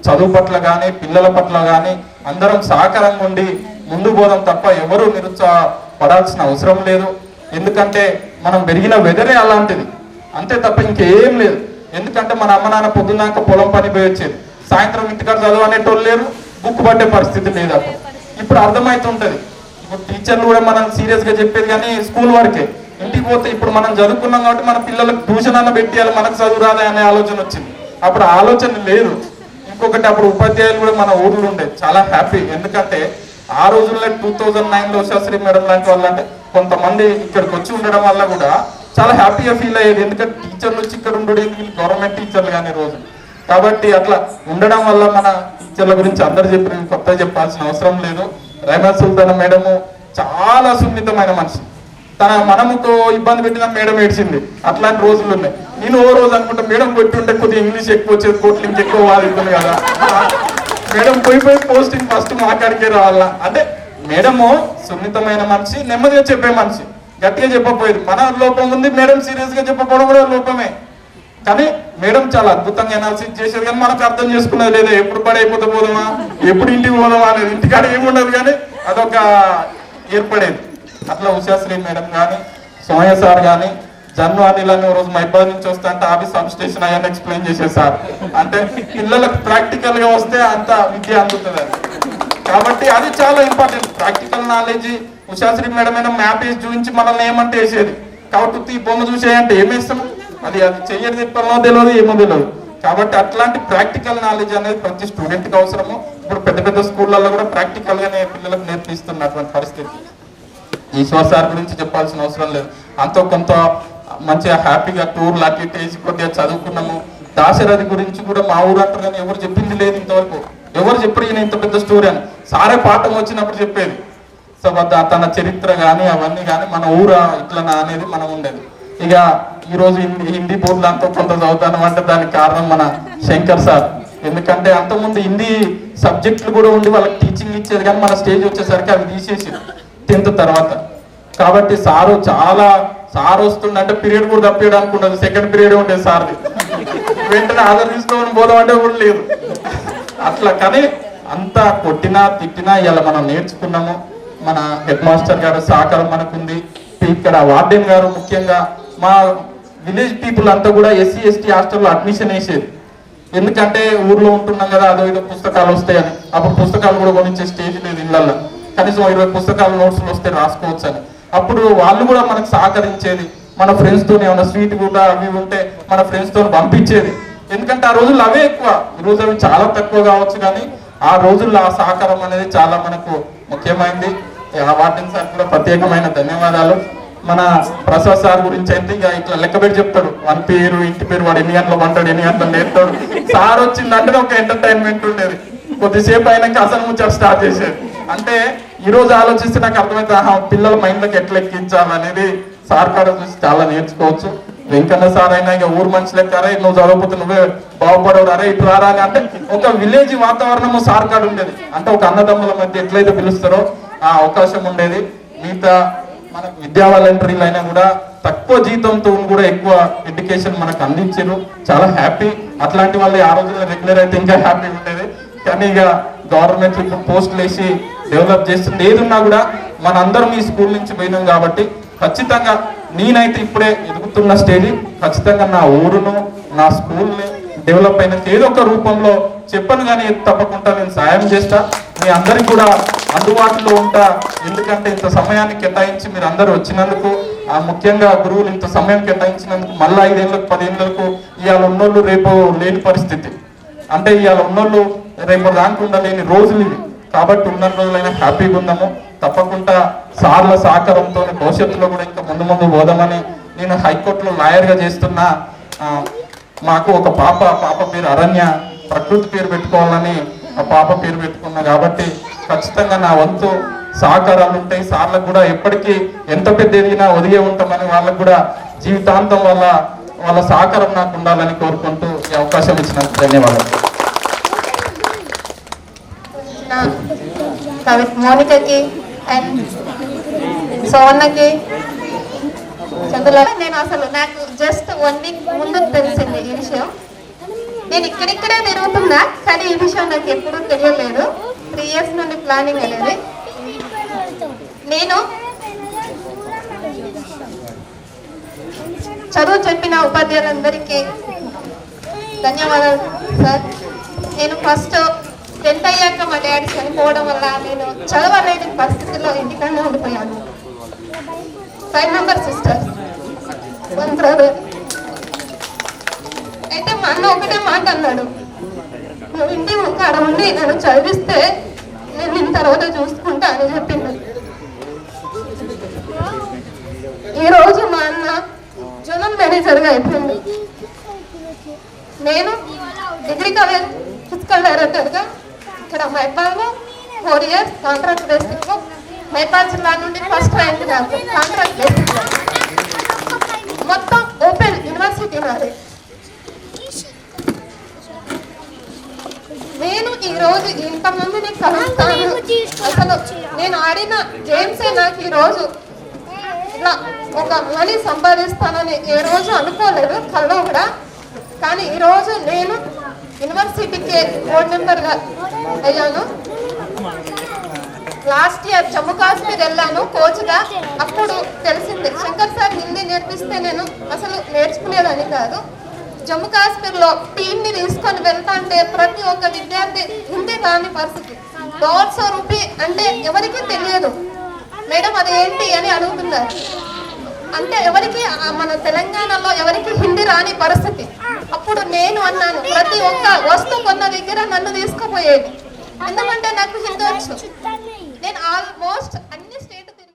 చదువు పట్ల కానీ, పిల్లల పట్ల కానీ అందరం సహకారంగా ఉండి ముందు పోదాం తప్ప ఎవరు నిరుత్సాహపడాల్సిన అవసరం లేదు. ఎందుకంటే మనం పెరిగిన వెదరే అలాంటిది, అంతే తప్ప ఇంకేం లేదు. ఎందుకంటే మన అమ్మ నాన్న పొద్దున్నాక పొలం పని పోయి వచ్చేది, సాయంత్రం ఇంటికాడ చదువు అనేటోళ్ళు లేరు, బుక్ పట్టే పరిస్థితి లేదు. ఇప్పుడు అర్థమవుతుంటది. ఇప్పుడు టీచర్లు కూడా మనం సీరియస్గా చెప్పేది కానీ స్కూల్ వరకే. ఇంటికి పోతే ఇప్పుడు మనం చదువుకున్నాం కాబట్టి మన పిల్లలకు ట్యూషన్ అన్న పెట్టేయాలి, మనకు చదువు రాదా అనే ఆలోచన వచ్చింది. అప్పుడు ఆలోచన లేదు. ఇంకొకటి అప్పుడు ఉపాధ్యాయులు కూడా మన ఊర్లో ఉండే చాలా హ్యాపీ. ఎందుకంటే ఆ రోజుల్లో 2009లో శాస్త్రి మేడం లాంటి వాళ్ళంటే కొంతమంది ఇక్కడికి వచ్చి ఉండడం వల్ల కూడా చాలా హ్యాపీగా ఫీల్ అయ్యేది. ఎందుకంటే టీచర్లు వచ్చి ఇక్కడ ఉండేది గవర్నమెంట్ టీచర్లు కానీ రోజు. కాబట్టి అట్లా ఉండడం వల్ల మన టీచర్ల గురించి అందరు చెప్పిన కొత్తగా చెప్పాల్సిన అవసరం లేదు. రైమా సుల్తానా మేడము చాలా సున్నితమైన మనిషి. మనముకు ఇబ్బంది పెట్టిన మేడం ఏడ్చింది. అట్లాంటి రోజులు ఉన్నాయి. నేను ఓ రోజు అనుకుంటా మేడం కొట్టుంటే కొద్దిగా ఇంగ్లీష్ ఎక్కువ వచ్చేది, కోట్లింగ్ ఎక్కువ వాదిస్తుంది కదా. మేడం పోయి పోస్టింగ్ ఫస్ట్ మాట్లాడికే రావాలా అంటే మేడము సున్నితమైన మనిషి, నెమ్మదిగా చెప్పే మనిషి, గట్టిగా చెప్పకపోయేది. మన లోపం ఉంది, మేడం సీరియస్ గా చెప్పకపోవడం కూడా లోపమే. కానీ మేడం చాలా అద్భుతంగా అనాలిసిస్ చేసేది. కానీ మనకు అర్థం చేసుకున్నది లేదా, ఎప్పుడు పడి అయిపోతే పోదామా, ఎప్పుడు ఇంటికి పోదామా అనేది. ఇంటికాడ ఏముండదు కానీ అదొక ఏర్పడేది. అట్లా ఉషాశ్రీ మేడం కానీ, సోమయ్య సార్ కానీ, జన్ను అనిల్ అని రోజు మైబాద్ నుంచి వస్తే అంటే ఆఫీస్ సబ్ స్టేషన్ అయ్యాన్ని ఎక్స్ప్లెయిన్ చేసేది సార్. అంటే పిల్లలకు ప్రాక్టికల్ గా వస్తే అంత విద్య అందుతుంది అది. కాబట్టి అది చాలా important. Practical knowledge Ushasri madam అయినా మ్యాప్ వేసి చూపించి మనల్ని ఏమంటే వేసేది. కాబట్టి ఈ బొమ్మ చూసేయంటే ఏమేస్తాం, అది చెయ్యని తిప్పాలనో తెలియదు, ఏమో తెలియదు. కాబట్టి అట్లాంటి ప్రాక్టికల్ నాలెడ్జ్ అనేది ప్రతి స్టూడెంట్కి అవసరము. ఇప్పుడు పెద్ద స్కూళ్ళల్లో కూడా ప్రాక్టికల్ గానే పిల్లలకు నేర్పిస్తున్నటువంటి పరిస్థితి. ఈశ్వర్ సార్ గురించి చెప్పాల్సిన అవసరం లేదు. అంతో కొంత మంచిగా హ్యాపీగా టూర్లు అటు వేసి కొద్దిగా చదువుకున్నాము. దాశరథి గురించి కూడా మా ఊరు అంటారు కానీ ఎవరు చెప్పింది లేదు ఇంతవరకు. ఎవరు చెప్పారు ఈయన ఇంత పెద్ద స్టోరీ అని? సారే పాఠం వచ్చినప్పుడు చెప్పేది. సో తన చరిత్ర కానీ అవన్నీ కానీ మన ఊరా ఇట్లనా అనేది మనం ఉండేది. ఇక ఈరోజు హిందీ బోర్డులు అంతా కొంత చదువుతాను అంటే దానికి కారణం మన శంకర్ సార్. ఎందుకంటే అంతకుముందు హిందీ సబ్జెక్టులు కూడా ఉండి వాళ్ళకి టీచింగ్ ఇచ్చేది, కానీ మన స్టేజ్ వచ్చేసరికి అవి తీసేసి 10th తర్వాత. కాబట్టి సార్ వస్తుండే పీరియడ్ కూడా తప్పేయడానికి ఉండదు, సెకండ్ పీరియడ్ ఉండేది సార్ది. వెంటనే ఆధార్ తీసుకోవడం పోదాం అంటే కూడా లేదు అట్లా. కానీ అంతా కొట్టినా తిట్టినా ఇలా మనం నేర్చుకున్నాము. మన హెడ్ మాస్టర్ గారు సహకారం మనకుంది. ఇక్కడ వార్డెన్ గారు ముఖ్యంగా మా విలేజ్ పీపుల్ అంతా కూడా SC ST హాస్టల్లో అడ్మిషన్ వేసేది. ఎందుకంటే ఊర్లో ఉంటున్నాం కదా, అదో ఇదో పుస్తకాలు వస్తాయని. అప్పుడు పుస్తకాలు కూడా కొనిచ్చే స్టేజ్ లేదు ఇళ్ళల్లో. కనీసం 20 పుస్తకాలు నోట్స్లు వస్తే రాసుకోవచ్చు అని. అప్పుడు వాళ్ళు కూడా మనకు సహకరించేది. మన ఫ్రెండ్స్తో ఏమైనా స్వీట్ కూడా అవి ఉంటే మన ఫ్రెండ్స్తో పంపించేది. ఎందుకంటే ఆ రోజుల్లో అవే ఎక్కువ, ఈరోజు అవి చాలా తక్కువ కావచ్చు. కానీ ఆ రోజుల్లో ఆ సహకారం అనేది చాలా మనకు ముఖ్యమైనది. ఆ వార్డెన్ సార్ కూడా ప్రత్యేకమైన ధన్యవాదాలు. మన ప్రసాద్ సార్ గురించి అయితే ఇక ఇట్లా లెక్కబెట్టి చెప్తాడు. వాని పేరు, ఇంటి పేరు, వాడు ఎన్ని గంటలు వంటాడు, ఎన్ని గంటలు నేర్తాడు. సార్ వచ్చిందంటే ఒక ఎంటర్టైన్మెంట్ ఉండేది. కొద్దిసేపు అయినాక అసలు ముచ్చట స్టార్ట్ చేసేది. అంటే ఈ రోజు ఆలోచిస్తే నాకు అర్థమైతే పిల్లల మైండ్లోకి ఎట్లా ఎక్కించాలనేది సార్ కాడ చూసి చాలా నేర్చుకోవచ్చు. వెంకన్న సార్ అయినా ఇక ఊరు మనిషి లెక్కారా, నువ్వు చదవకపోతే నువ్వే బాగుపడవు, అరే ఇటు రారా అని. అంటే ఒక విలేజ్ వాతావరణము సార్ కాడ ఉండేది. అంటే ఒక అన్నదమ్ముల మధ్య ఎట్లయితే పిలుస్తారో ఆ అవకాశం ఉండేది. మిగతా మనకు విద్యా వాలంటీర్లు అయినా కూడా తక్కువ జీతంతో కూడా ఎక్కువ ఎడ్యుకేషన్ మనకు అందించారు. చాలా హ్యాపీ. అట్లాంటి వాళ్ళు ఆ రోజుల్లో రెగ్యులర్ అయితే ఇంకా హ్యాపీ ఉండేది. కానీ ఇక గవర్నమెంట్ ఇప్పుడు పోస్టులు వేసి డెవలప్ చేస్తుంది. ఏదున్నా కూడా మనందరం ఈ స్కూల్ నుంచి పోయినాం కాబట్టి ఖచ్చితంగా నేనైతే ఇప్పుడే ఎదుగుతున్న స్టేజ్, ఖచ్చితంగా నా ఊరును నా స్కూల్ని డెవలప్ అయిన ఏదో ఒక రూపంలో చెప్పను కానీ తప్పకుండా నేను సాయం చేస్తా. మీ అందరికి కూడా అందుబాటులో ఉంటా. ఎందుకంటే ఇంత సమయాన్ని కేటాయించి మీరు అందరూ వచ్చినందుకు, ముఖ్యంగా గురువులు ఇంత సమయం కేటాయించినందుకు, మళ్ళీ 5 ఏళ్ళకు 10 ఏళ్ళకు ఇవాళ ఉన్నోళ్ళు రేపు లేని పరిస్థితి, అంటే ఇవాళ ఉన్నోళ్ళు రేపు రాకుండా లేని రోజులు ఇవి. కాబట్టి ఉన్న రోజులైనా హ్యాపీగా ఉందాము. తప్పకుండా సార్ల సహకారంతో భవిష్యత్తులో కూడా ఇంకా ముందు పోదామని నేను హైకోర్టులో లాయర్గా చేస్తున్నా. మాకు ఒక పాప పేరు అరణ్య, ప్రకృతి పేరు పెట్టుకోవాలని ఆ పాప పేరు పెట్టుకున్నా. కాబట్టి ఖచ్చితంగా నా వంతు సహకారాలు ఉంటాయి. సార్లకు కూడా ఎప్పటికీ ఎంత పెద్ద ఎదిగినా ఒదిగే ఉంటామని వాళ్ళకు కూడా జీవితాంతం వాళ్ళ సహకారం నాకు ఉండాలని కోరుకుంటూ ఈ అవకాశం ఇచ్చినందుకు ధన్యవాదాలు. మోనికకి అండ్ సోన్నకి చంద్రుల నేను అసలు నాకు జస్ట్ 1 వీక్ ముందు తెలిసింది ఈ విషయం. నేను ఇక్కడిక్కడే తిరుగుతున్నా కానీ ఈ విషయం నాకు ఎప్పుడూ తెలియలేదు. 3 ఇయర్స్ నుండి ప్లానింగ్ అనేది. నేను చదువు చెప్పిన ఉపాధ్యాయులందరికీ ధన్యవాదాలు సార్. నేను ఫస్ట్ 10th అయ్యాక మా డాడీ చనిపోవడం వల్ల నేను చదవలేని పరిస్థితుల్లో ఇంటికన్నా ఉండిపోయాను. 5 మెంబర్ సిస్టర్స్, 1 బ్రదర్. అయితే మా అన్న ఒకటే మాట అన్నాడు, నువ్వు ఇంటి కాడ ఉండి నన్ను చదివిస్తే నేను నిన్న తర్వాత చూసుకుంటా అని చెప్పింది. ఈరోజు మా అన్న జోనల్ మేనేజర్గా అయిపోయింది. నేను డిగ్రీ కాలేజ్ ఫిజికల్ డైరెక్టర్గా ఇక్కడ మైపాల్లో 4 ఇయర్స్ కాంట్రాక్ట్ బేసిక్లో మైపాల్ జిల్లా నుండి ఫస్ట్ ర్యాంక్ నాకు కాంట్రాక్ట్ బేసిక్లో. మొత్తం ఓపెన్ యూనివర్సిటీ నాది. నేను ఈరోజు ఇంతమందిని కలుస్తాను. అసలు నేను ఆడిన గేమ్సే నాకు ఈరోజు ఇలా ఒక మనీ సంపాదిస్తానని ఏ రోజు అనుకోలేదు కల్లో కూడా. కానీ ఈరోజు నేను యూనివర్సిటీకి బోర్డు మెంబర్గా అయ్యాను. లాస్ట్ ఇయర్ జమ్మూ కాశ్మీర్ వెళ్ళాను కోచ్గా. అప్పుడు తెలిసింది శంకర్ సార్ హిందీ నేర్పిస్తే నేను అసలు నేర్చుకునేదని కాదు. జమ్మూ కాశ్మీర్లో టీంని తీసుకొని వెళ్తా అంటే ప్రతి ఒక్క విద్యార్థి హిందీ కాని పరిస్థితి. 150 రూపీ అంటే ఎవరికీ తెలియదు. మేడం అది ఏంటి అని అడుగుతున్నారు. అంటే ఎవరికి మన తెలంగాణలో ఎవరికి హిందీ రాని పరిస్థితి. అప్పుడు నేను అన్నాను, ప్రతి ఒక్క వస్తువు కొన్న దగ్గర నన్ను తీసుకుపోయేది. ఎందుకంటే నాకు హిందీ వచ్చు. నేను